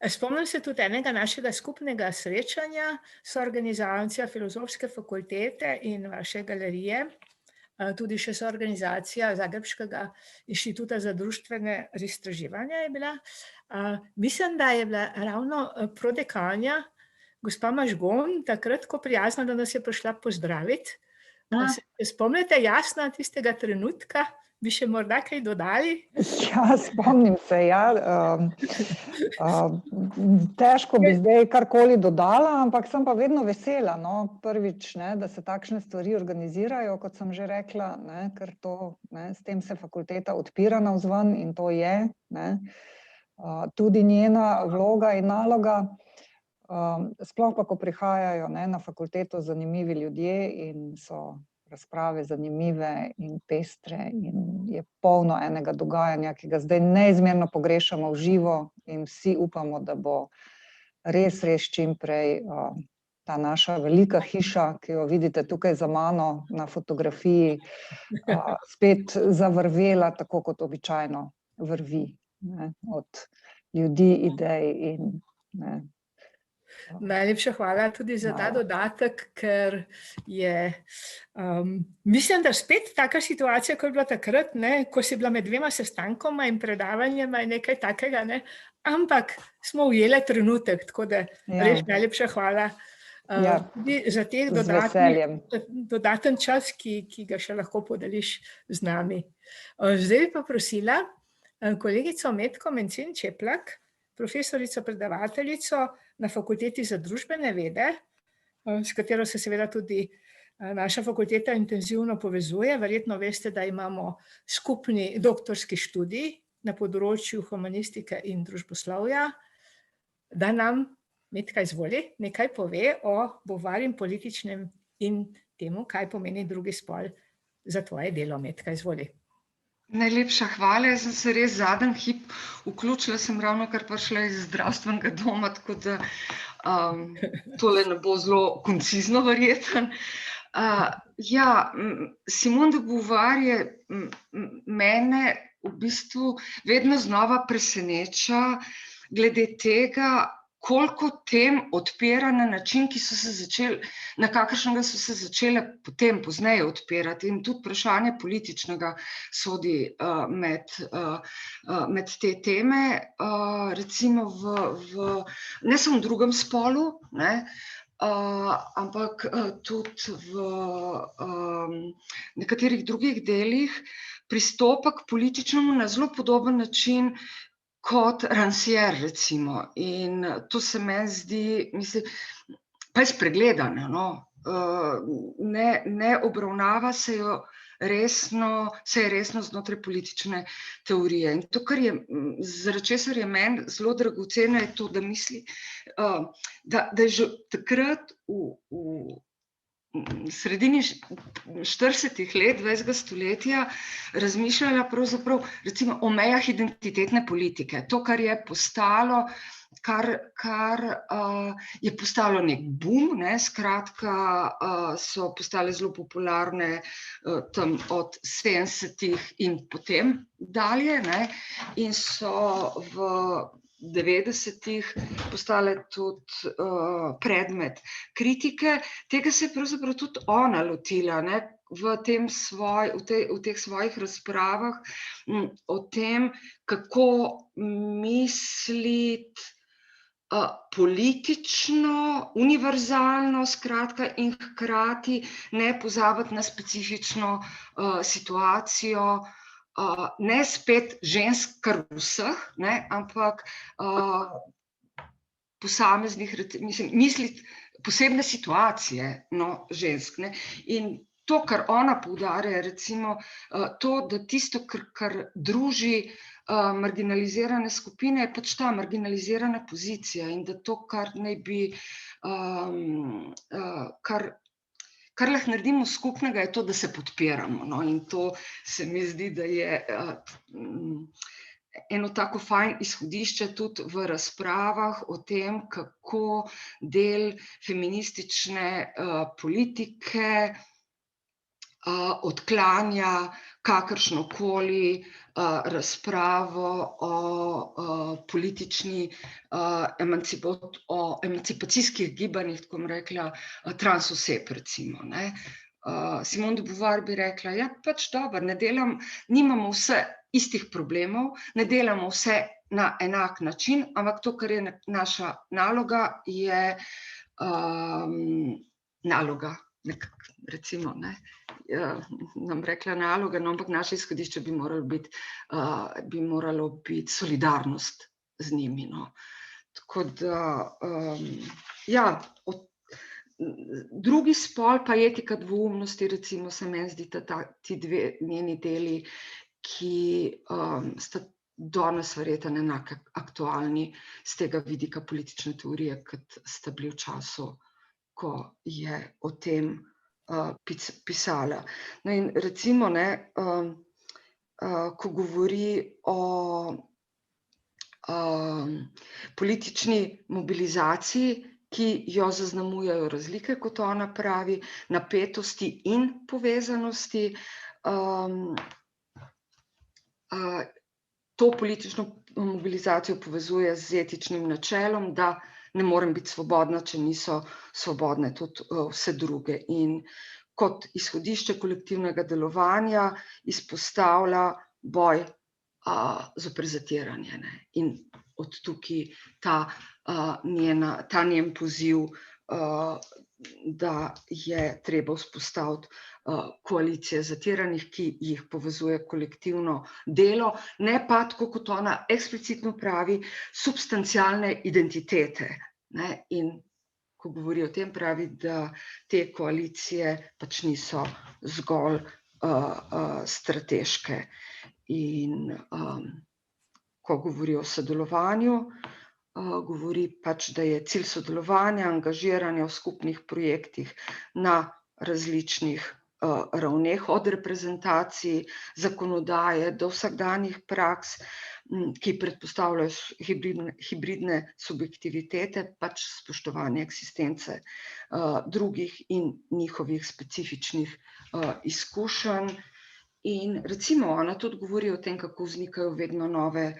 Spomnim se tudi enega našega skupnega srečanja s organizacijo Filozofske fakultete in vaše galerije, tudi še soorganizacija Zagrebškega inštituta za društvene raziskovanja je bila. Mislim, da je bila ravno prodekanja, gospa Mažgon, takrat, ko prijazna, da nas je prišla pozdraviti Se spomnite jasno tistega trenutka? Bi še morda kaj dodali? Ja, spomnim se, ja. Težko bi zdaj karkoli dodala, ampak sem pa vedno vesela, no, prvič, ne, da se takšne stvari organizirajo, kot sem že rekla, ne, ker to, ne, s tem se fakulteta odpira navzven in to je, ne, tudi njena vloga in naloga. Sploh pa, ko prihajajo, ne, na fakulteto zanimivi ljudje in so razprave zanimive in pestre in je polno enega dogajanja, ki ga zdaj neizmerno pogrešamo v živo in vsi upamo, da bo res čim prej ta naša velika hiša, ki jo vidite tukaj za mano na fotografiji, spet zavrvela, tako kot običajno vrvi, ne, od ljudi, idej in ne. Najlepša hvala tudi za ta dodatek, ker je, mislim, da spet taka situacija, kot je bila takrat, ne, ko si bila med dvema sestankoma in predavanjema in nekaj takega, ne, ampak smo ujele trenutek, tako da res najlepša hvala tudi za teh dodaten čas, ki ga še lahko podeliš z nami. Zdaj pa prosila kolegico Metko Mencin Čeplak, profesorico predavateljico na Fakulteti za družbene vede, s katero se seveda tudi naša fakulteta intenzivno povezuje. Verjetno veste, da imamo skupni doktorski študij na področju humanistike in družboslovja, da nam, Metka, izvoli, nekaj pove o Beauvoirjem političnem in temu, kaj pomeni drugi spol za tvoje delo. Metka, izvoli. Najlepša hvala, jaz sem se res zadnji hip vključila, sem ravno kar prišla iz zdravstvenega doma, tako da tole ne bo zelo koncizno verjetno. Ja, Simone de Beauvoir je mene v bistvu vedno znova preseneča glede tega, koliko tem odpira na način, na kakršnega so se začele potem pozneje odpirati, in tudi vprašanje političnega sodi med te teme, recimo ne samo v drugem spolu, ne, ampak tudi v nekaterih drugih delih pristopa k političnemu na zelo podoben način kot Rancière, recimo. In to se meni zdi, mislim, pa je spregledano, no. Ne obravnava se jo resno, znotraj politične teorije. In to, zaradi česar je meni zelo dragoceno, je to, da misli, da je že takrat v sredini 40-ih let 20. stoletja razmišljala pravzaprav recimo o mejah identitetne politike. To, kar je postalo, kar je postalo nek boom, ne, skratka, so postale zelo popularne tam od 70-ih in potem dalje, ne, in so v 90-ih postale tudi predmet kritike. Tega se je pravzaprav tudi ona lotila, ne, v teh svojih razpravah o tem, kako misliti politično, univerzalno, skratka, in hkrati ne pozabiti na specifično situacijo, ne spet žensk kar vseh, ne, ampak posameznih, mislim, misliti posebne situacije, no, žensk, ne. In to, kar ona poudarja, recimo to, da tisto, kar druži marginalizirane skupine, je pač ta marginalizirana pozicija, in da to, kar naj bi, kar lahko naredimo skupnega, je to, da se podpiramo, no, in to se mi zdi, da je eno tako fajn izhodišče tudi v razpravah o tem, kako del feministične politike odklanja kakršnokoli razpravo o emancipacijskih gibanjih, tako bom rekla, trans oseb, recimo, ne. Simone de Beauvoir bi rekla, ja, pač dobro, nimamo vse istih problemov, ne delamo vse na enak način, ampak to, kar je naša naloga, je naloga. recimo, ne, nam rekla naloga, no, ampak naše izhodišče bi moralo biti solidarnost z njimi, no. Tako da, ja, drugi spol pa etika dvoumnosti, recimo, se meni zdita ti dve njeni deli, ki sta danes verjetno enako aktualni z tega vidika politične teorije, kot sta bili v času, ko je o tem pisala. No in recimo, ne, ko govori o politični mobilizaciji, ki jo zaznamujejo razlike, kot ona pravi, napetosti in povezanosti, to politično mobilizacijo povezuje z etičnim načelom, da ne morem biti svobodna, če niso svobodne tudi vse druge. In kot izhodišče kolektivnega delovanja izpostavlja boj zoper zatiranje, ne. In od tukaj ta njen poziv, da je treba vzpostaviti koalicije zatiranih, ki jih povezuje kolektivno delo, ne pa, tako kot ona eksplicitno pravi, substancialne identitete, ne. In ko govori o tem, pravi, da te koalicije pač niso zgolj strateške. In ko govori o sodelovanju, govori pač, da je cilj sodelovanja, angažiranja v skupnih projektih na različnih ravneh, od reprezentacij, zakonodaje do vsakdanjih praks, ki predpostavljajo hibridne subjektivitete, pač spoštovanje eksistence drugih in njihovih specifičnih izkušenj. In recimo ona tudi govori o tem, kako vznikajo vedno nove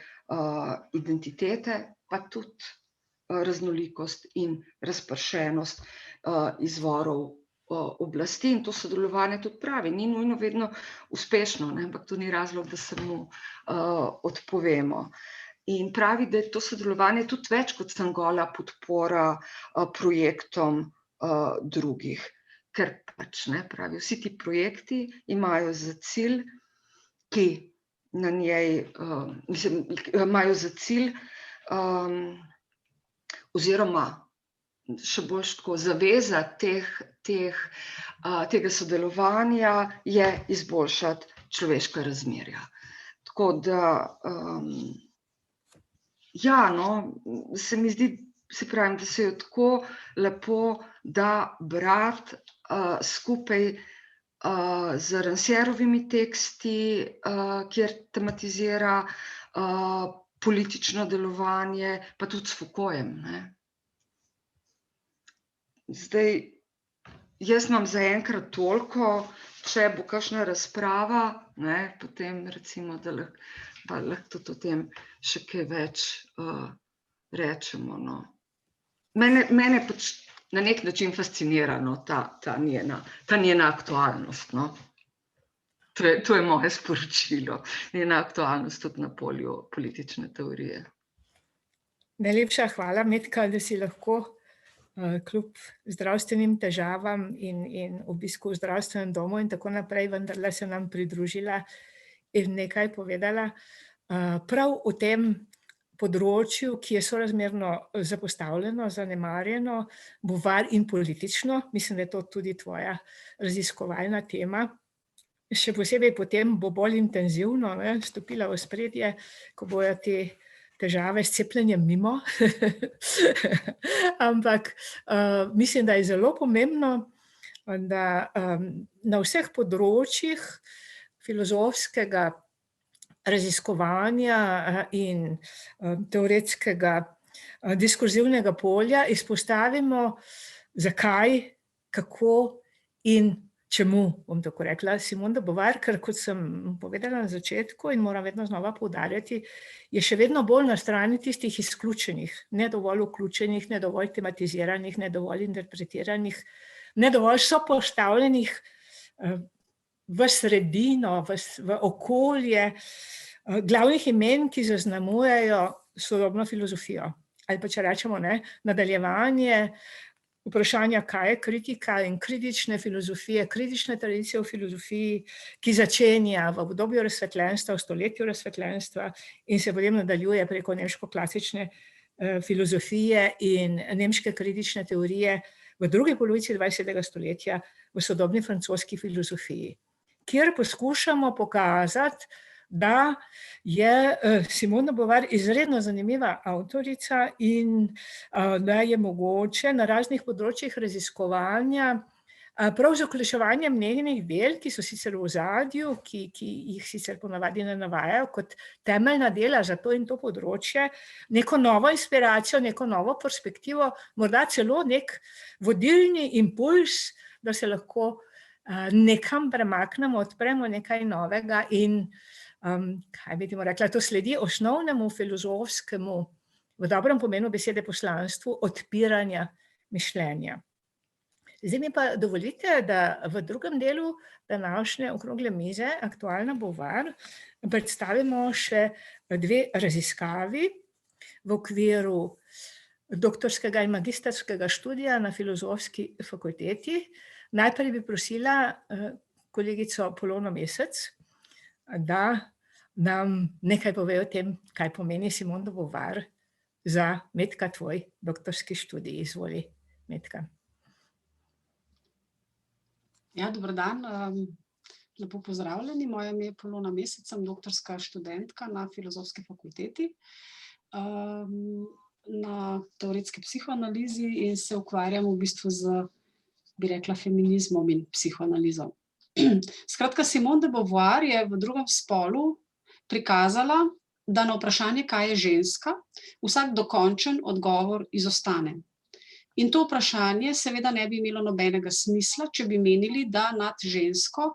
identitete, pa tudi raznolikost in razpršenost izvorov oblasti, in to sodelovanje tudi pravi, ni nujno vedno uspešno, ne, ampak to ni razlog, da se mu odpovemo. In pravi, da je to sodelovanje tudi več kot samo gola podpora projektom drugih. Ker pač, ne, pravi, vsi ti projekti imajo za cilj, imajo za cilj, oziroma še bolj tako, zaveza tega sodelovanja je izboljšati človeška razmerja. Tako da, ja, no, se mi zdi, se pravim, da se jo tako lepo da brati skupaj z Ransjerovimi teksti, kjer tematizira politično delovanje, pa tudi s Foucaultem, ne. Zdaj, jaz imam zaenkrat toliko, če bo kakšna razprava, ne, potem recimo, da lahko tudi o tem še kaj več rečemo, no. Mene pač na nek način fascinira, no, ta njena aktualnost, no. To je moje sporočilo, njena aktualnost tudi na polju politične teorije. Najlepša hvala, Metka, da si lahko kljub zdravstvenim težavam in obisku v zdravstvenem domu in tako naprej, vendarle se nam pridružila in nekaj povedala. Prav o tem področju, ki je sorazmerno zapostavljeno, zanemarjeno, bovar in politično, mislim, da je to tudi tvoja raziskovalna tema. Še posebej potem bo bolj intenzivno, ne, stopila v ospredje, ko bojo te težave s cepljenjem mimo. Ampak mislim, da je zelo pomembno, da na vseh področjih filozofskega raziskovanja in teoretskega diskurzivnega polja izpostavimo, zakaj, kako in čemu, bom tako rekla, Simone de Beauvoir, ker kot sem povedala na začetku in moram vedno znova poudarjati, je še vedno bolj na strani tistih izključenih, ne dovolj vključenih, ne dovolj tematiziranih, ne dovolj interpretiranih, ne dovolj sopostavljenih v sredino, v okolje glavnih imen, ki zaznamujejo sodobno filozofijo. Ali pa če rečemo, ne, nadaljevanje vprašanja, kaj je kritika in kritične filozofije, kritične tradicije v filozofiji, ki začenja v obdobju razsvetljenstva, v stoletju razsvetljenstva in se potem nadaljuje preko nemško klasične filozofije in nemške kritične teorije v drugi polovici 20. stoletja v sodobni francoski filozofiji, kjer poskušamo pokazati, da je Simone de Beauvoir izredno zanimiva avtorica in da je mogoče na raznih področjih raziskovanja, prav z vključevanjem njenih del, ki so sicer v ozadju, ki jih sicer ponavadi ne navajajo kot temeljna dela za to in to področje, neko novo inspiracijo, neko novo perspektivo, morda celo nek vodilni impuls, da se lahko nekam premaknemo, odpremo nekaj novega in kaj bi temu rekla, to sledi osnovnemu filozofskemu, v dobrem pomenu besede poslanstvu, odpiranja mišljenja. Zdaj mi pa dovolite, da v drugem delu današnje okrogle mize Aktualna Beauvoir predstavimo še dve raziskavi v okviru doktorskega in magistrskega študija na Filozofski fakulteti. Najprej bi prosila kolegico Polono Mesec, da nam nekaj pove o tem, kaj pomeni Simone de Beauvoir za Metka tvoj doktorski študij. Izvoli, Metka. Ja, dober dan, lepo pozdravljeni. Moje ime je Polona Mesec, sem doktorska študentka na Filozofski fakulteti na teoretski psihoanalizi in se ukvarjam v bistvu z, bi rekla, feminizmom in psihoanalizo. Skratka, Simone de Beauvoir je v Drugem spolu prikazala, da na vprašanje, kaj je ženska, vsak dokončen odgovor izostane. In to vprašanje seveda ne bi imelo nobenega smisla, če bi menili, da nad žensko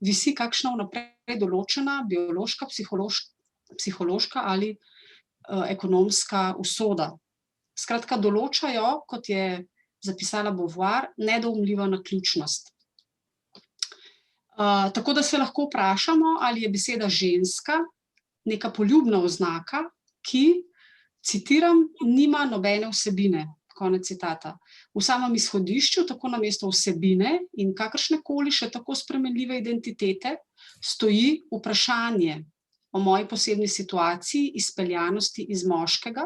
visi kakšna vnaprej določena biološka, psihološka ali ekonomska usoda. Skratka, določajo, kot je zapisala Beauvoir, nedoumljiva naključnost. Tako da se lahko vprašamo, ali je beseda ženska neka poljubna oznaka, ki, citiram, nima nobene vsebine. Konec citata. V samem izhodišču, tako namesto vsebine in kakršnekoli še tako spremenljive identitete, stoji vprašanje o moji posebni situaciji, izpeljanosti iz moškega,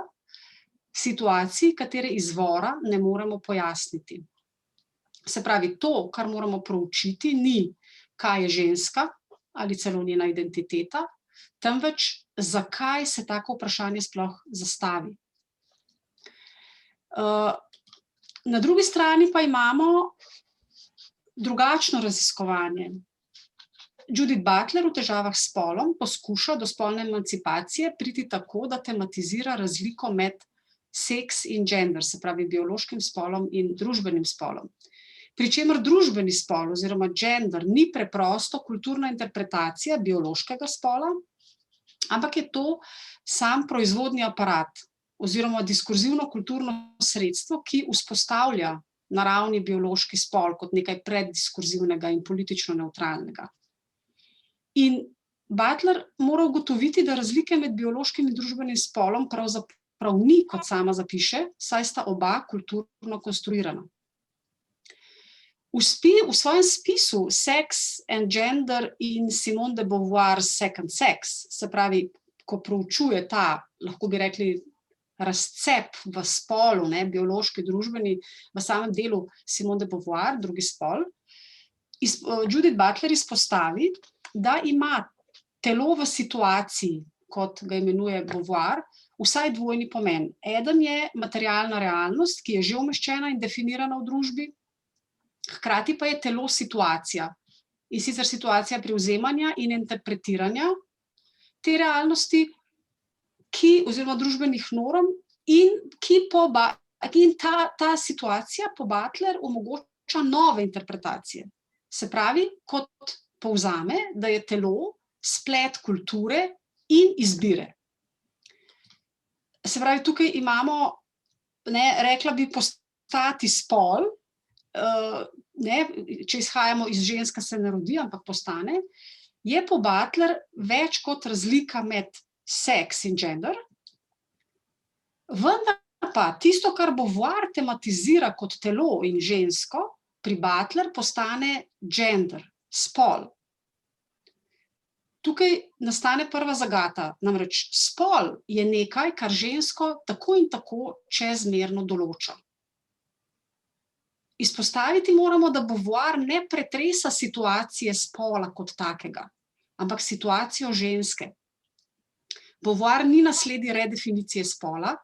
situaciji, katere izvora ne moremo pojasniti. Se pravi, to, kar moramo proučiti, ni, kaj je ženska ali celo njena identiteta, temveč zakaj se tako vprašanje sploh zastavi. Na drugi strani pa imamo drugačno raziskovanje. Judith Butler v Težavah s spolom poskuša do spolne emancipacije priti tako, da tematizira razliko med seks in gender, se pravi biološkim spolom in družbenim spolom. Pričemer družbeni spol oziroma gender ni preprosto kulturna interpretacija biološkega spola, ampak je to sam proizvodni aparat oziroma diskurzivno kulturno sredstvo, ki vzpostavlja naravni biološki spol kot nekaj preddiskurzivnega in politično nevtralnega. In Butler mora ugotoviti, da razlike med biološkim in družbenim spolom pravzaprav ni, kot sama zapiše, saj sta oba kulturno konstruirana. V svojem spisu Sex and Gender in Simone de Beauvoir's Second Sex, se pravi, ko proučuje ta, lahko bi rekli, razcep v spolu, biološki, družbeni, v samem delu Simone de Beauvoir, drugi spol, Judith Butler izpostavi, da ima telo v situaciji, kot ga imenuje Beauvoir, vsaj dvojni pomen. Eden je materialna realnost, ki je že umeščena in definirana v družbi, hkrati pa je telo situacija. In sicer situacija prevzemanja in interpretiranja te realnosti, oziroma družbenih norm, in ta situacija po Butler omogoča nove interpretacije. Se pravi, kot povzame, da je telo splet kulture in izbire. Se pravi, tukaj imamo, rekla bi, postati spol, če izhajamo iz ženska se ne rodi, ampak postane, je po Butler več kot razlika med seks in gender, vendar Vendar pa tisto, kar Beauvoir tematizira kot telo in žensko, pri Butler postane gender, spol. Tukaj nastane prva zagata, namreč spol je nekaj, kar žensko tako in tako čezmerno določa. Izpostaviti moramo, da Beauvoir ne pretresa situacije spola kot takega, ampak situacijo ženske. Beauvoir ni nasledi redefinicije spola,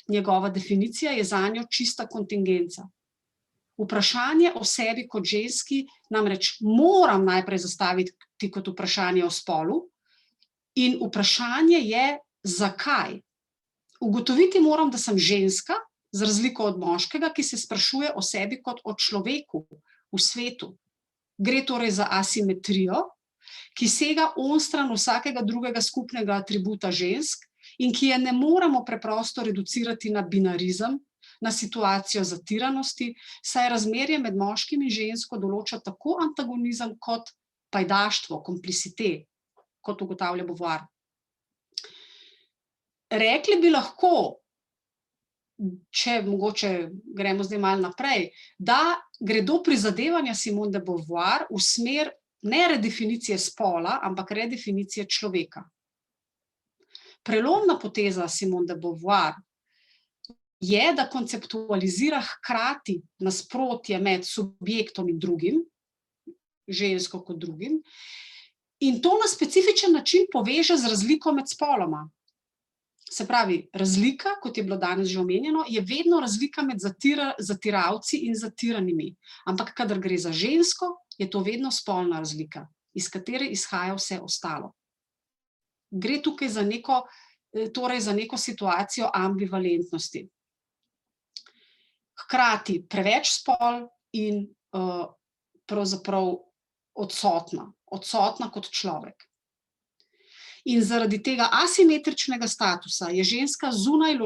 njegova definicija je zanjo čista kontingenca. Vprašanje o sebi kot ženski namreč moram najprej zastaviti kot vprašanje o spolu in vprašanje je, zakaj. Ugotoviti moram, da sem ženska, za razliko od moškega, ki se sprašuje o sebi kot o človeku v svetu. Gre torej za asimetrijo, ki sega onstran vsakega drugega skupnega atributa žensk in ki je ne moremo preprosto reducirati na binarizem, na situacijo zatiranosti, saj razmerje med moškim in žensko določa tako antagonizem kot pajdaštvo, komplicite, kot ugotavlja Beauvoir. Rekli bi lahko, če mogoče gremo zdaj malo naprej, da gredo prizadevanja Simone de Beauvoir v smer ne redefinicije spola, ampak redefinicije človeka. Prelomna poteza Simone de Beauvoir je, da konceptualizira hkrati nasprotje med subjektom in drugim, žensko kot drugim, in to na specifičen način poveže z razliko med spoloma. Se pravi, razlika, kot je bilo danes že omenjeno, je vedno razlika med zatiralci in zatiranimi. Ampak kadar gre za žensko, je to vedno spolna razlika, iz katere izhaja vse ostalo. Gre tukaj za neko situacijo ambivalentnosti. Hkrati preveč spol in pravzaprav odsotna kot človek. In zaradi tega asimetričnega statusa je ženska zunaj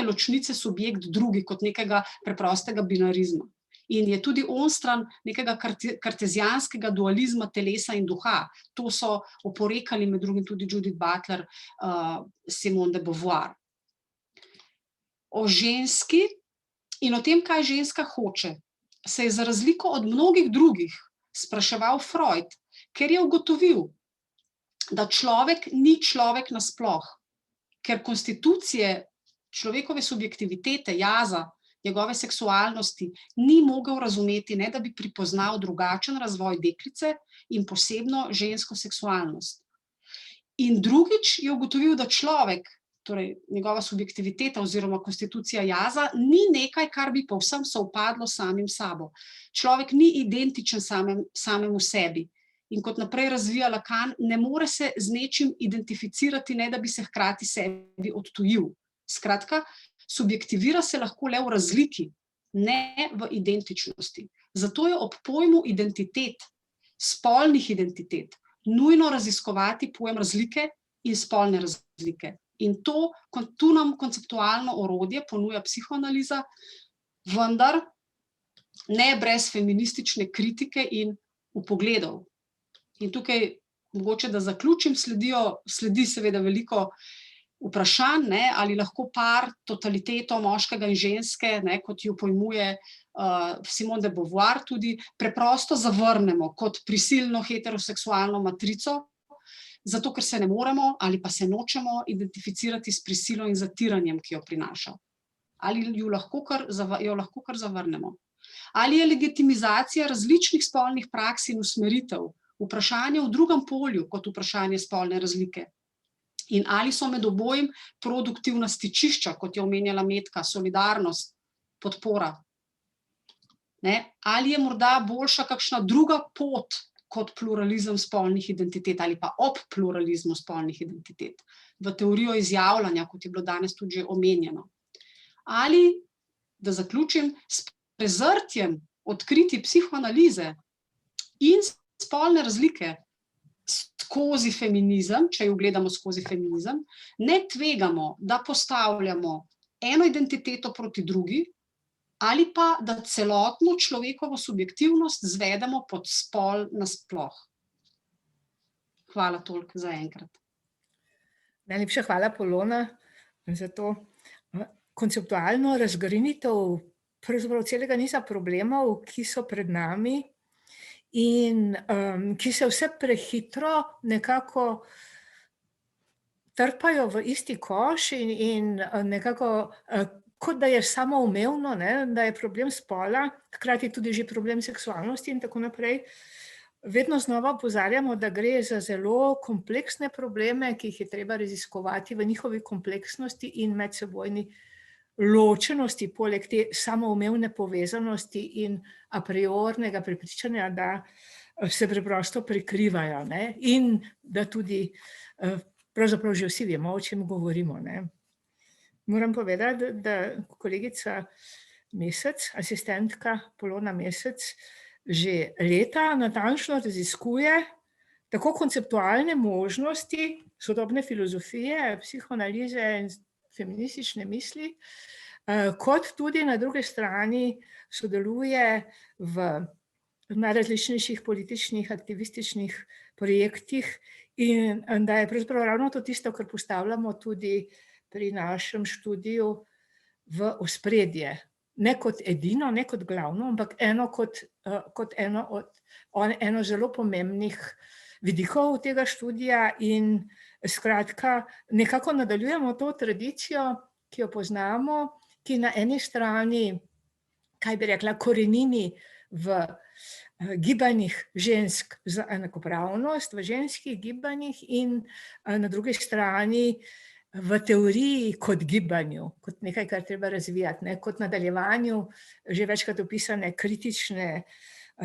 ločnice subjekt drugi kot nekega preprostega binarizma. In je tudi onstran nekega kartezijanskega dualizma telesa in duha. To so oporekali med drugim tudi Judith Butler, Simone de Beauvoir. O ženski in o tem, kaj ženska hoče, se je za razliko od mnogih drugih spraševal Freud, ker je ugotovil, da človek ni človek nasploh, ker konstitucije človekove subjektivitete, jaza, njegove seksualnosti ni mogel razumeti, ne da bi pripoznal drugačen razvoj deklice in posebno žensko seksualnost. In drugič je ugotovil, da človek, torej njegova subjektiviteta oziroma konstitucija jaza, ni nekaj, kar bi povsem sovpadlo samim sabo. Človek ni identičen samemu sebi. In kot naprej razvija Lacan, ne more se z nečim identificirati, ne da bi se hkrati sebi odtujil. Skratka, subjektivira se lahko le v razliki, ne v identičnosti. Zato je ob pojmu identitet, spolnih identitet, nujno raziskovati pojem razlike in spolne razlike. In tu nam konceptualno orodje ponuja psihoanaliza, vendar ne brez feministične kritike in vpogledov. In tukaj, mogoče da zaključim, sledi seveda veliko vprašanj, ali lahko par totaliteto moškega in ženske, kot jo pojmuje Simone de Beauvoir tudi, preprosto zavrnemo kot prisilno heteroseksualno matrico, zato ker se ne moremo ali pa se nočemo identificirati s prisilo in zatiranjem, ki jo prinaša. Ali jo lahko kar zavrnemo. Ali je legitimizacija različnih spolnih praks in usmeritev vprašanje v drugem polju kot vprašanje spolne razlike. In ali so med obojim produktivna stičišča, kot je omenjala Metka, solidarnost, podpora. Ali je morda boljša kakšna druga pot kot pluralizem spolnih identitet ali pa ob pluralizmu spolnih identitet. V teorijo izjavljanja, kot je bilo danes tudi že omenjeno. Ali, da zaključim, s prezrtjem odkriti psihoanalize in spolne razlike skozi feminizem, če jo gledamo skozi feminizem, ne tvegamo, da postavljamo eno identiteto proti drugi, ali pa da celotno človekovo subjektivnost zvedemo pod spol nasploh. Hvala toliko za enkrat. Najlepša hvala, Polona. Zato konceptualno razgrinitev pravzaprav celega niza problemov, ki so pred nami in ki se vse prehitro nekako trpajo v isti koš in nekako kot da je samoumevno, da je problem spola, hkrati tudi že problem seksualnosti in tako naprej. Vedno znova opozarjamo, da gre za zelo kompleksne probleme, ki jih je treba raziskovati v njihovi kompleksnosti in medsebojni ločenosti, poleg te samoumevne povezanosti in a priornega prepričanja, da se preprosto prekrivajo, in da tudi pravzaprav že vsi vemo, o čem govorimo. Moram povedati, da kolegica Mesec, asistentka Polona Mesec, že leta natančno raziskuje tako konceptualne možnosti sodobne filozofije, psihoanalize in feministične misli, kot tudi na drugi strani sodeluje v najrazličnejših političnih, aktivističnih projektih in da je pravzaprav ravno to tisto, kar postavljamo tudi pri našem študiju v ospredje. Ne kot edino, ne kot glavno, ampak kot eno zelo pomembnih vidikov tega študija in skratka nekako nadaljujemo to tradicijo, ki jo poznamo, ki na eni strani, kaj bi rekla, korenini v gibanjih žensk za enakopravnost, v ženskih gibanjih in na drugi strani v teoriji kot gibanju, kot nekaj, kar treba razvijati, kot nadaljevanju že večkrat opisane kritične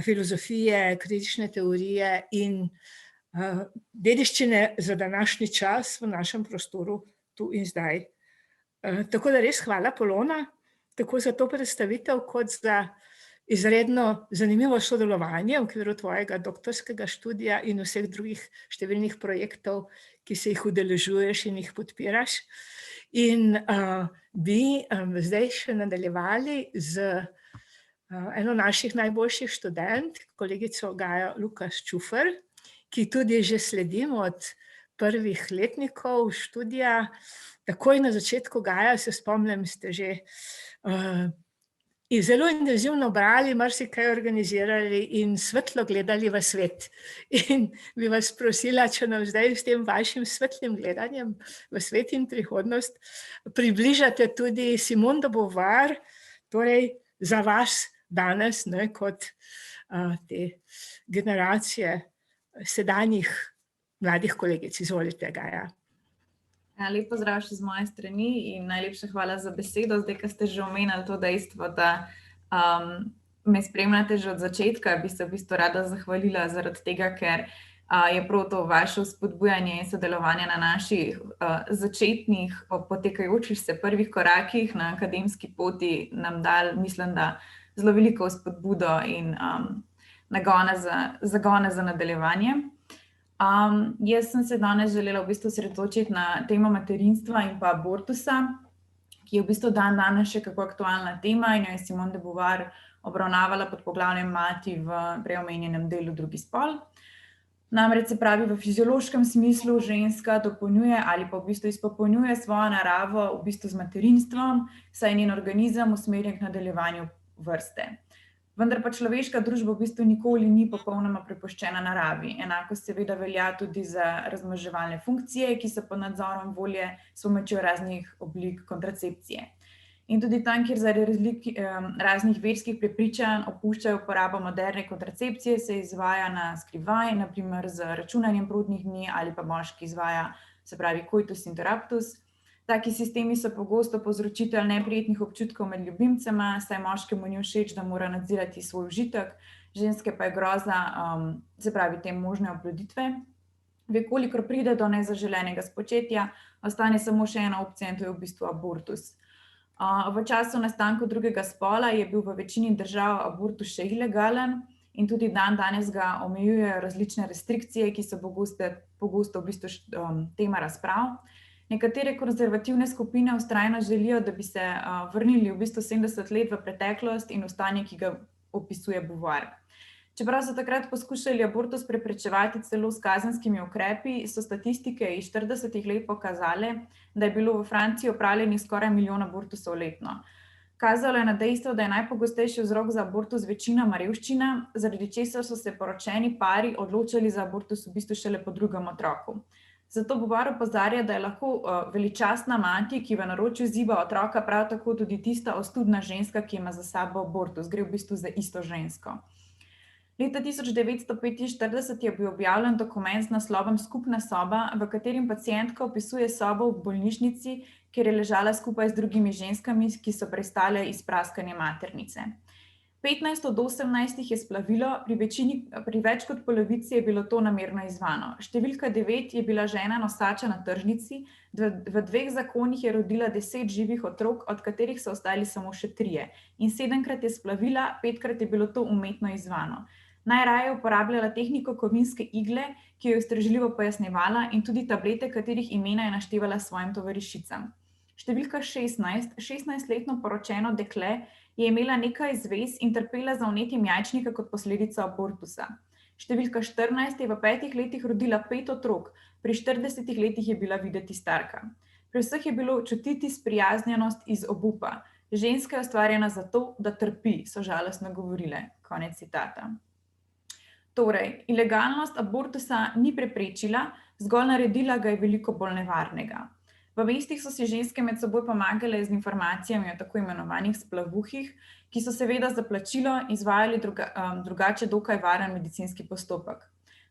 filozofije, kritične teorije in dediščine za današnji čas v našem prostoru tu in zdaj. Tako da res hvala, Polona, tako za to predstavitev, kot za izredno zanimivo sodelovanje v okviru tvojega doktorskega študija in vseh drugih številnih projektov, ki se jih udeležuješ in jih podpiraš. In bi zdaj še nadaljevali z eno naših najboljših študentk, kolegico Gajo Lukas Čufer, ki tudi že sledim od prvih letnikov študija. Takoj na začetku, Gaja, se spomnim, ste že zelo intenzivno brali, marsikaj organizirali in svetlo gledali v svet. In bi vas prosila, če nam zdaj s tem vašim svetlim gledanjem v svet in prihodnost približate tudi Simone de Beauvoir, torej za vas danes, kot te generacije sedanjih mladih kolegic. Izvolite, Gaja. Lep pozdrav še z moje strani in najlepša hvala za besedo. Zdaj, ko ste že omenili to dejstvo, da me spremljate že od začetka, bi se v bistvu rada zahvalila zaradi tega, ker je prav to vaše spodbujanje in sodelovanje na naših začetnih, potekajočih se prvih korakih na akademski poti nam dal, mislim, da zelo veliko spodbudo in zagone za nadaljevanje. Jaz sem se danes želela v bistvu osredotočiti na temo materinstva in pa abortusa, ki je v bistvu danes še kako aktualna tema in jo je Simone de Beauvoir obravnavala pod poglavjem Mati v prej omenjenem delu Drugi spol. Namreč se pravi, v fiziološkem smislu ženska dopolnjuje ali pa v bistvu izpopolnjuje svojo naravo v bistvu z materinstvom, saj je njen organizem usmerjen k nadaljevanju vrste. Vendar pa človeška družba v bistvu nikoli ni popolnoma prepuščena naravi. Enako seveda velja tudi za razmnoževalne funkcije, ki so pod nadzorom volje s pomočjo raznih oblik kontracepcije. In tudi tam, kjer zaradi raznih verskih prepričanj opuščajo uporabo moderne kontracepcije, se izvaja na skrivaj, na primer z računanjem plodnih dni ali pa moški izvaja, se pravi, coitus interruptus. Taki sistemi so pogosto povzročitelj neprijetnih občutkov med ljubimcema, saj moškemu ni všeč, da mora nadzirati svoj užitek, ženske pa je groza, se pravi, te možne oploditve. Vekolikor pride do nezaželenega spočetja, ostane samo še ena opcija in to je v bistvu abortus. V času nastanka drugega spola je bil v večini držav abortus še ilegalen in tudi danes ga omejujejo različne restrikcije, ki so pogosto v bistvu tema razprav. Nekatere konzervativne skupine vztrajno želijo, da bi se vrnili v bistvu 70 let v preteklost in v stanje, ki ga opisuje Beauvoir. Čeprav so takrat poskušali abortus preprečevati celo s kazenskimi ukrepi, so statistike iz 40 let pokazale, da je bilo v Franciji opravljenih skoraj 1 milijon abortusov letno. Kazalo je na dejstvo, da je najpogostejši vzrok za abortus večinoma revščina, zaradi česar so se poročeni pari odločali za abortus v bistvu šele po drugem otroku. Zato Bovar opozarja, da je lahko veličastna mati, ki v naročju ziba otroka, prav tako tudi tista ostudna ženska, ki ima za sabo abortus, gre v bistvu za isto žensko. Leta 1945 je bil objavljen dokument z naslovom Skupna soba, v katerem pacientka opisuje sobo v bolnišnici, kjer je ležala skupaj z drugimi ženskami, ki so prestale izpraskanje maternice. 15 od 18 je splavilo, pri več kot polovici je bilo to namerno izzvano. Številka 9 je bila žena nosača na tržnici, v 2 zakonih je rodila 10 živih otrok, od katerih so ostali samo še 3. In 7-krat je splavila, 5-krat je bilo to umetno izzvano. Najraje je uporabljala tehniko kovinske igle, ki jo je ustrežljivo pojasnjevala, in tudi tablete, katerih imena je naštevala svojim tovarišicam. Številka 16, 16-letno poročeno dekle, je imela nekaj zvez in trpela za vnetjem jajčnika kot posledico abortusa. Številka 14 je v 5 letih rodila 5 otrok, pri 40 letih je bila videti starka. Pri vseh je bilo čutiti sprijaznjenost iz obupa. Ženska je ustvarjena zato, da trpi, so žalostno govorile. Konec citata. Torej, ilegalnost abortusa ni preprečila, zgolj naredila ga je veliko bolj nevarnega. V mestih so si ženske med seboj pomagale z informacijami o tako imenovanih splavuhih, ki so seveda za plačilo izvajali drugače dokaj varen medicinski postopek.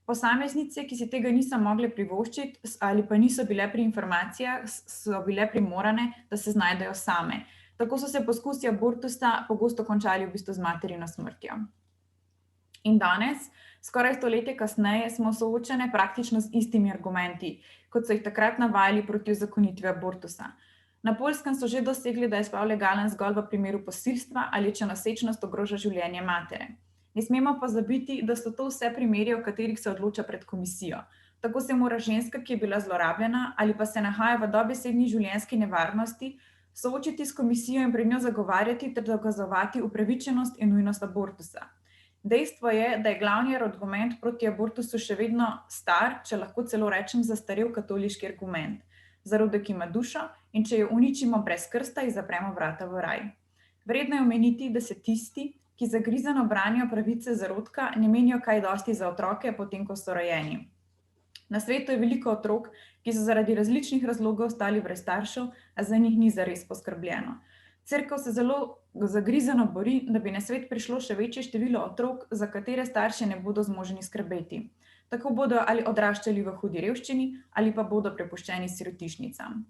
Posameznice, ki si tega niso mogle privoščiti ali pa niso bile pri informacijah, so bile primorane, da se znajdejo same. Tako so se poskusi abortusa pogosto končali v bistvu z materino smrtjo. In danes, skoraj stoletje kasneje, smo soočene praktično z istimi argumenti, kot so jih takrat navajali proti uzakonitvi abortusa. Na Poljskem so že dosegli, da je splav legalen zgolj v primeru posilstva ali če nosečnost ogroža življenje matere. Ne smemo pozabiti, da so to vse primeri, o katerih se odloča pred komisijo. Tako se mora ženska, ki je bila zlorabljena ali pa se nahaja v dobesedni življenjski nevarnosti, soočiti s komisijo in pred njo zagovarjati ter dokazovati upravičenost in nujnost abortusa. Dejstvo je, da je glavni argument proti abortusu še vedno star, če lahko celo rečem zastarel katoliški argument. Zarodek ima dušo in če jo uničimo brez krsta, ji zapremo vrata v raj. Vredno je omeniti, da se tisti, ki zagrizeno branijo pravice zarodka, ne menijo kaj dosti za otroke, potem ko so rojeni. Na svetu je veliko otrok, ki so zaradi različnih razlogov ostali brez staršev, a za njih ni zares poskrbljeno. Cerkev se zelo zagrizeno bori, da bi na svet prišlo še večje število otrok, za katere starši ne bodo zmožni skrbeti. Tako bodo ali odraščali v hudi revščini, ali pa bodo prepuščeni sirotišnicam.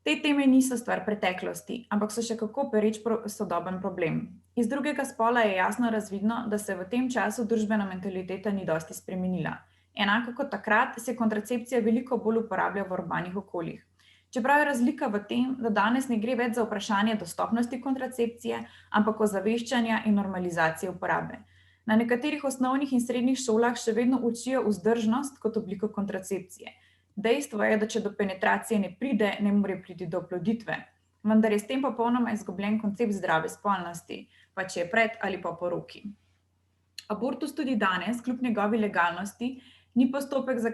Te teme niso stvar preteklosti, ampak so še kako pereč sodoben problem. Iz drugega spola je jasno razvidno, da se v tem času družbena mentaliteta ni dosti spremenila. Enako kot takrat se kontracepcija veliko bolj uporablja v urbanih okoljih. Čeprav je razlika v tem, da danes ne gre več za vprašanje dostopnosti kontracepcije, ampak ozaveščanja in normalizacije uporabe. Na nekaterih osnovnih in srednjih šolah še vedno učijo vzdržnost kot obliko kontracepcije. Dejstvo je, da če do penetracije ne pride, ne more priti do oploditve. Vendar je s tem popolnoma izgubljen koncept zdrave spolnosti, pa če je pred ali po poroki. Abortus tudi danes, kljub njegovi legalnosti, ni postopek, za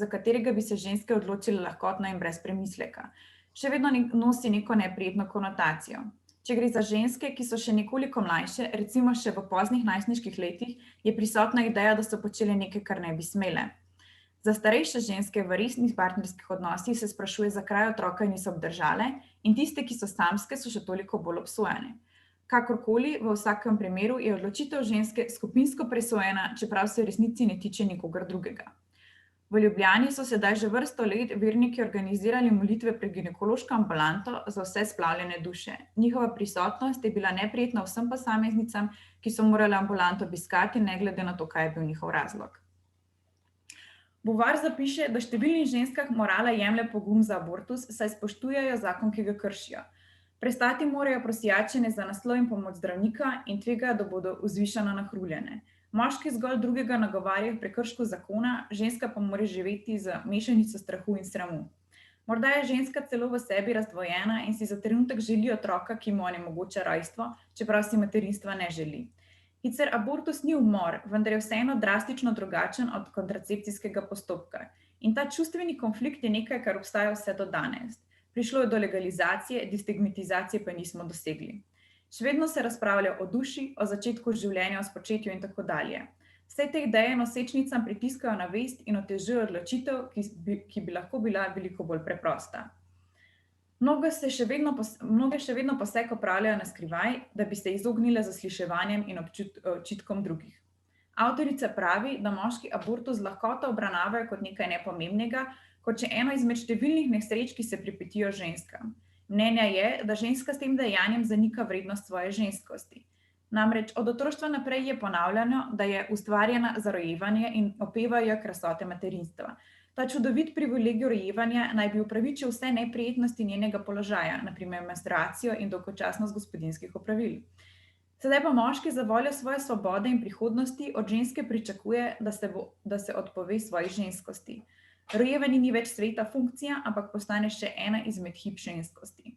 katerega bi se ženske odločile lahkotno in brez premisleka. Še vedno nosi neko neprijetno konotacijo. Če gre za ženske, ki so še nekoliko mlajše, recimo še v poznih najstniških letih, je prisotna ideja, da so počele nekaj, kar ne bi smele. Za starejše ženske v resnih partnerskih odnosih se sprašuje, zakaj otroka niso obdržale, in tiste, ki so samske, so še toliko bolj obsojene. Kakorkoli, v vsakem primeru je odločitev ženske skupinsko presojena, čeprav se v resnici ne tiče nikogar drugega. V Ljubljani so sedaj že vrsto let verniki organizirali molitve pred ginekološko ambulanto za vse splavljene duše. Njihova prisotnost je bila neprijetna vsem posameznicam, ki so morali ambulanto obiskati, ne glede na to, kaj je bil njihov razlog. Bovar zapiše, da številnih ženskah morala jemlje pogum za abortus, saj spoštujejo zakon, ki ga kršijo. Prestati morajo prosijačenje za naslov in pomoč zdravnika in tvegajo, da bodo vzvišeno nahruljene. Moški zgolj drugega nagovarjajo prekršku zakona, ženska pa mora živeti z mešanico strahu in sramu. Morda je ženska celo v sebi razdvojena in si za trenutek želi otroka, ki mu onemogoča rojstvo, čeprav si materinstva ne želi. Sicer abortus ni umor, vendar je vseeno drastično drugačen od kontracepcijskega postopka. In ta čustveni konflikt je nekaj, kar obstaja vse do danes. Prišlo je do legalizacije, destigmatizacije pa nismo dosegli. Še vedno se razpravlja o duši, o začetku življenja, o spočetju in tako dalje. Vse te ideje nosečnicam pritiskajo na vest in otežujejo odločitev, ki bi lahko bila veliko bolj preprosta. Mnoge še vedno poseg opravljajo na skrivaj, da bi se izognile zasliševanjem in očitkom drugih. Avtorica pravi, da moški abortus z lahkoto obravnavajo kot nekaj nepomembnega, kot še eno izmed številnih nesreč, ki se pripetijo ženskam. Mnenja je, da ženska s tem dejanjem zanika vrednost svoje ženskosti. Namreč od otroštva naprej je ponavljano, da je ustvarjena za rojevanje in opevajo krasote materinstva. Ta čudovit privilegij rojevanja naj bi upravičil vse neprijetnosti njenega položaja, na primer menstruacijo in dolgočasnost gospodinjskih opravil. Sedaj pa moški za voljo svoje svobode in prihodnosti od ženske pričakuje, da se odpove svoji ženskosti. Rojevanje ni več sveta funkcija, ampak postane še ena izmed hib ženskosti.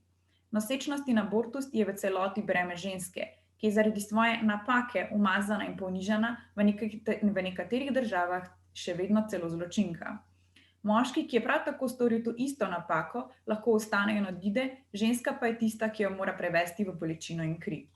Nosečnost in abortus je v celoti breme ženske, ki je zaradi svoje napake umazana in ponižana, v nekaterih državah še vedno celo zločinka. Moški, ki je prav tako storil to isto napako, lahko ostane in odide, ženska pa je tista, ki jo mora prevesti v bolečino in kri.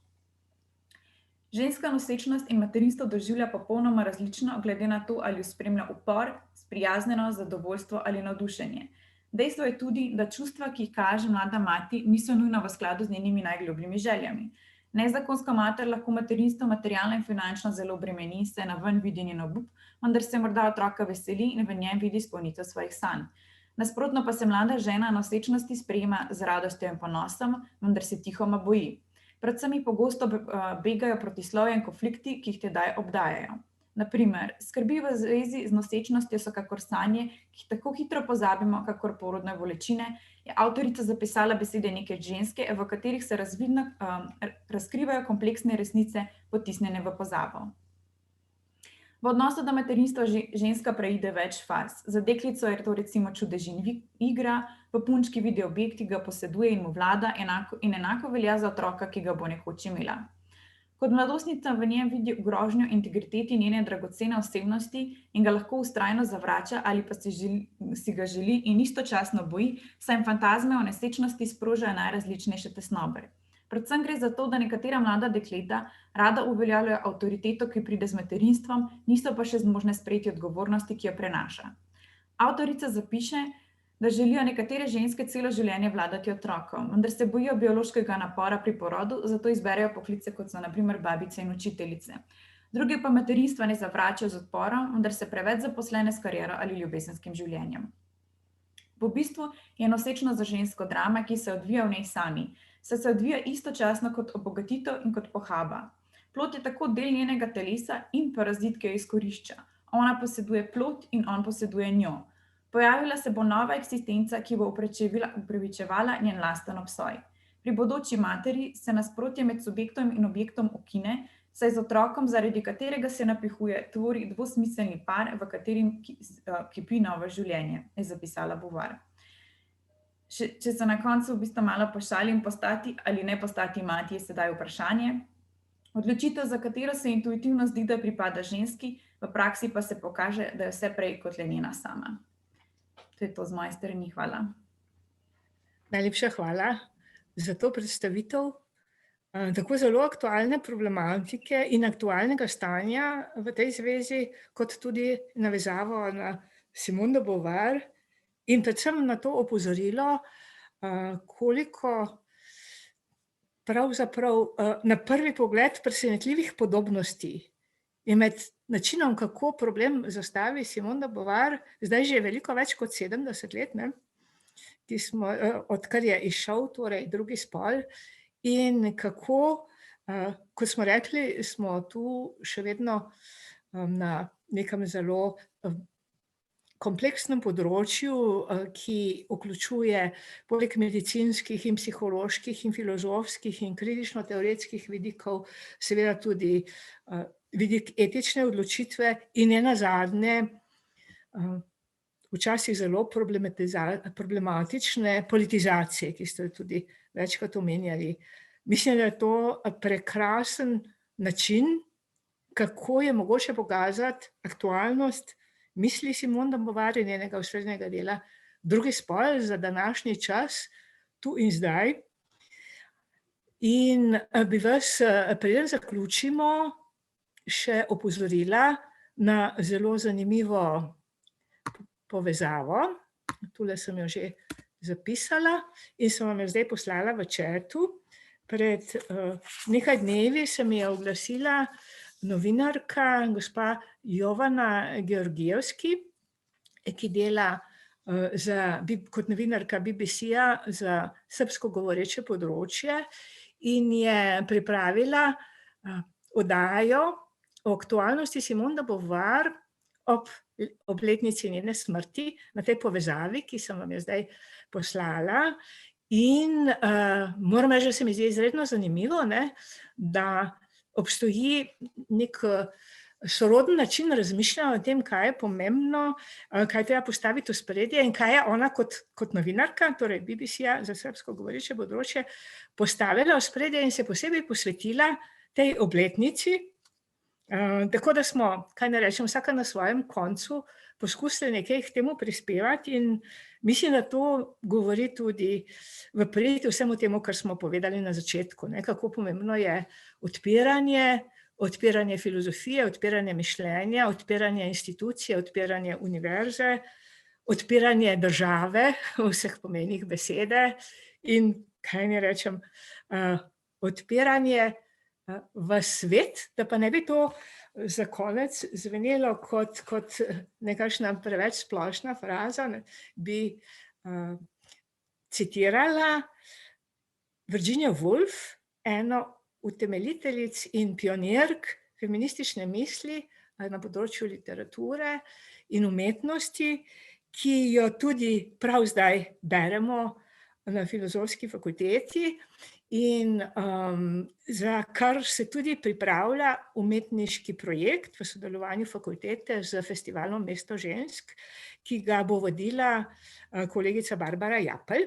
Ženska nosečnost in materinstvo doživlja popolnoma različno, glede na to, ali jo spremlja upor, sprijaznjenost, zadovoljstvo ali navdušenje. Dejstvo je tudi, da čustva, ki jih kaže mlada mati, niso nujno v skladu z njenimi najglobljimi željami. Nezakonska mater lahko materinstvo materialno in finančno zelo bremeni, se na ven vidi njen obup, vendar se morda otroka veseli in v njem vidi izpolnitev svojih sanj. Nasprotno pa se mlada žena nosečnosti sprejema z radostjo in ponosom, vendar se tihoma boji. Predvsem ji pogosto begajo protislovja in konflikti, ki jih tedaj obdajajo. Na primer, skrbi v zvezi z nosečnostjo so kakor sanje, ki jih tako hitro pozabimo, kakor porodne bolečine, je avtorica zapisala besede neke ženske, v katerih se razkrivajo kompleksne resnice, potisnjene v pozabo. V odnosu do materinstva ženska preide več faz. Za deklico je to recimo čudežin igra, v punčki vidi objekt, ki ga poseduje in mu vlada, in enako velja za otroka, ki ga bo nekoč imela. Kot mladostnica v njem vidi grožnjo integriteti njene dragocene osebnosti in ga lahko vztrajno zavrača ali pa si ga želi in istočasno boji, saj jim fantazme o nesečnosti sprožajo najrazličnejše tesnobe. Predvsem gre za to, da nekatera mlada dekleta rada uveljavljajo avtoriteto, ki pride z materinstvom, niso pa še zmožne sprejeti odgovornosti, ki jo prenaša. Avtorica zapiše, da želijo nekatere ženske celo življenje vladati otrokom, vendar se bojijo biološkega napora pri porodu, zato izberejo poklice, kot so na primer babice in učiteljice. Druge pa materinstva ne zavračajo z odporom, vendar se preveč zaposlene s kariero ali ljubezenskim življenjem. V bistvu je nosečnost za žensko drama, ki se odvija v njej sami, saj se odvija istočasno kot obogatitev in kot pohaba. Plod je tako del njenega telesa in parazit, ki jo izkorišča. Ona poseduje plod in on poseduje njo. Pojavila se bo nova eksistenca, ki bo upravičevala njen lasten obstoj. Pri bodoči materi se nasprotje med subjektom in objektom ukine, saj z otrokom, zaradi katerega se napihuje, tvori dvosmiselni par, v katerem kipi novo življenje, je zapisala Beauvoir. Če se na koncu v bistvu malo pošalim, postati ali ne postati mati, je sedaj vprašanje. Odločitev, za katero se intuitivno zdi, da pripada ženski, v praksi pa se pokaže, da je vse prej kot le njena sama. To je to z moje strani, hvala. Najlepša hvala za to predstavitev tako zelo aktualne problematike in aktualnega stanja v tej zvezi, kot tudi navezavo na Simone de Beauvoir in predvsem na to opozorilo, koliko pravzaprav na prvi pogled presenetljivih podobnosti je med načinom, kako problem zastavi Simone de Beauvoir, zdaj že veliko več kot 70 let, odkar je izšel torej Drugi spol, in kako, kot smo rekli, smo tu še vedno na nekem zelo kompleksnem področju, ki vključuje poleg medicinskih in psiholoških in filozofskih in kritično-teoretskih vidikov, seveda tudi vidik etične odločitve in nenazadnje včasih zelo problematične politizacije, ki ste tudi večkrat omenjali. Mislim, da je to prekrasen način kako je mogoče pokazati aktualnost misli Simone de Beauvoir in njenega osrednjega dela Drugi spol za današnji čas, tu in zdaj. In bi vas, preden zaključimo, še opozorila na zelo zanimivo povezavo. Tule sem jo že zapisala in sem vam jo zdaj poslala v chatu. Pred nekaj dnevi se mi je oglasila novinarka, gospa Jovana Georgijevski, ki dela kot novinarka BBC-ja za srbsko govoreče področje in je pripravila oddajo o aktualnosti Simone de Beauvoir ob obletnici njene smrti na tej povezavi, ki sem vam jo zdaj poslala. In moram reči, da se mi zdi izredno zanimivo, da obstoji nek soroden način razmišljanja o tem, kaj je pomembno, kaj treba postaviti v spredje in kaj je ona kot novinarka, torej BBC-ja za srbsko govoreče področje, postavila v spredje in se posebej posvetila tej obletnici. Tako da smo, kaj ne rečem, vsaka na svojem koncu poskusili nekaj k temu prispevati in mislim, da to govori tudi v prid vsemu temu, kar smo povedali na začetku, kako pomembno je odpiranje filozofije, odpiranje mišljenja, odpiranje institucije, odpiranje univerze, odpiranje države v vseh pomenih besede in, kaj ne rečem, odpiranje v svet, da pa ne bi to za konec zvenelo kot nekakšna preveč splošna fraza, bi citirala Virginia Woolf, eno utemeljiteljic in pionirk feministične misli na področju literature in umetnosti, ki jo tudi prav zdaj beremo na Filozofski fakulteti in za kar se tudi pripravlja umetniški projekt v sodelovanju fakultete z festivalom Mesto žensk, ki ga bo vodila kolegica Barbara Japelj.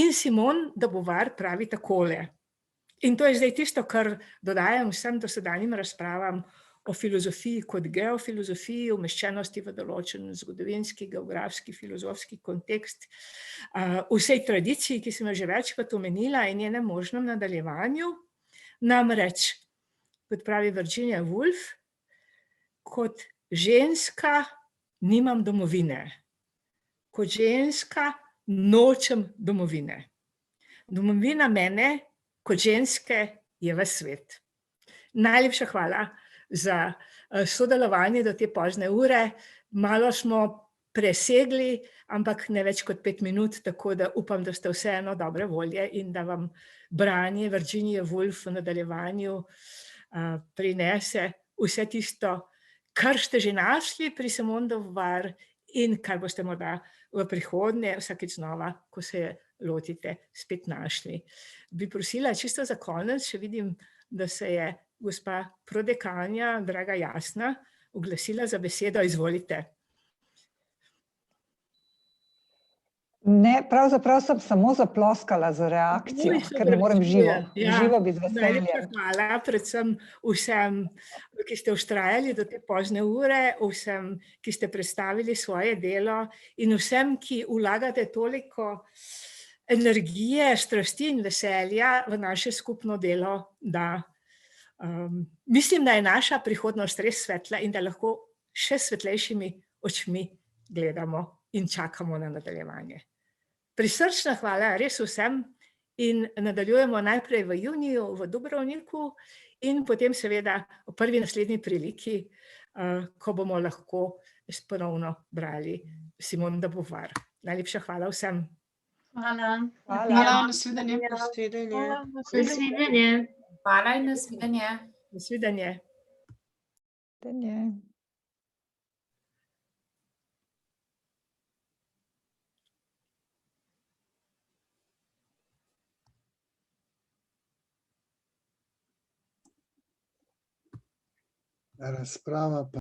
In Simone de Beauvoir pravi takole. In to je zdaj tisto, kar dodajam vsem dosedanjim razpravam o filozofiji kot geofilozofiji, umeščenosti v določen zgodovinski, geografski, filozofski kontekst, vsej tradiciji, ki sem jo že večkrat omenila in njenem možnem nadaljevanju. Namreč, kot pravi Virginia Woolf, kot ženska nimam domovine. Kot ženska nočem domovine. Domovina mene kot ženske je ves svet. Najlepša hvala za sodelovanje do te pozne ure. Malo smo presegli, ampak ne več kot 5 minut, tako da upam, da ste vseeno dobre volje in da vam branje Virginie Woolf v nadaljevanju prinese vse tisto, kar ste že našli pri Simone de Beauvoir in kar boste morda v prihodnje vsakič znova, ko se lotite, spet našli. Bi prosila čisto za konec, še vidim, da se je gospa prodekanja, draga Jasna, oglasila za besedo. Izvolite. Ne, pravzaprav sem samo zaploskala za reakcijo, ker ne morem živo. Živo bi z veseljem. Najlepša hvala predvsem vsem, ki ste vztrajali do te pozne ure, vsem, ki ste predstavili svoje delo in vsem, ki vlagate toliko energije, strasti in veselja v naše skupno delo, da mislim, da je naša prihodnost res svetla in da lahko še svetlejšimi očmi gledamo in čakamo na nadaljevanje. Prisrčna hvala res vsem in nadaljujemo najprej v juniju v Dubrovniku in potem seveda v prvi naslednji priliki, ko bomo lahko ponovno brali Simone de Beauvoir. Najlepša hvala vsem. Hvala. Hvala, nasvidenje. Nasvidenje. Hvala in nasvidenje. Nasvidenje. Razprava pa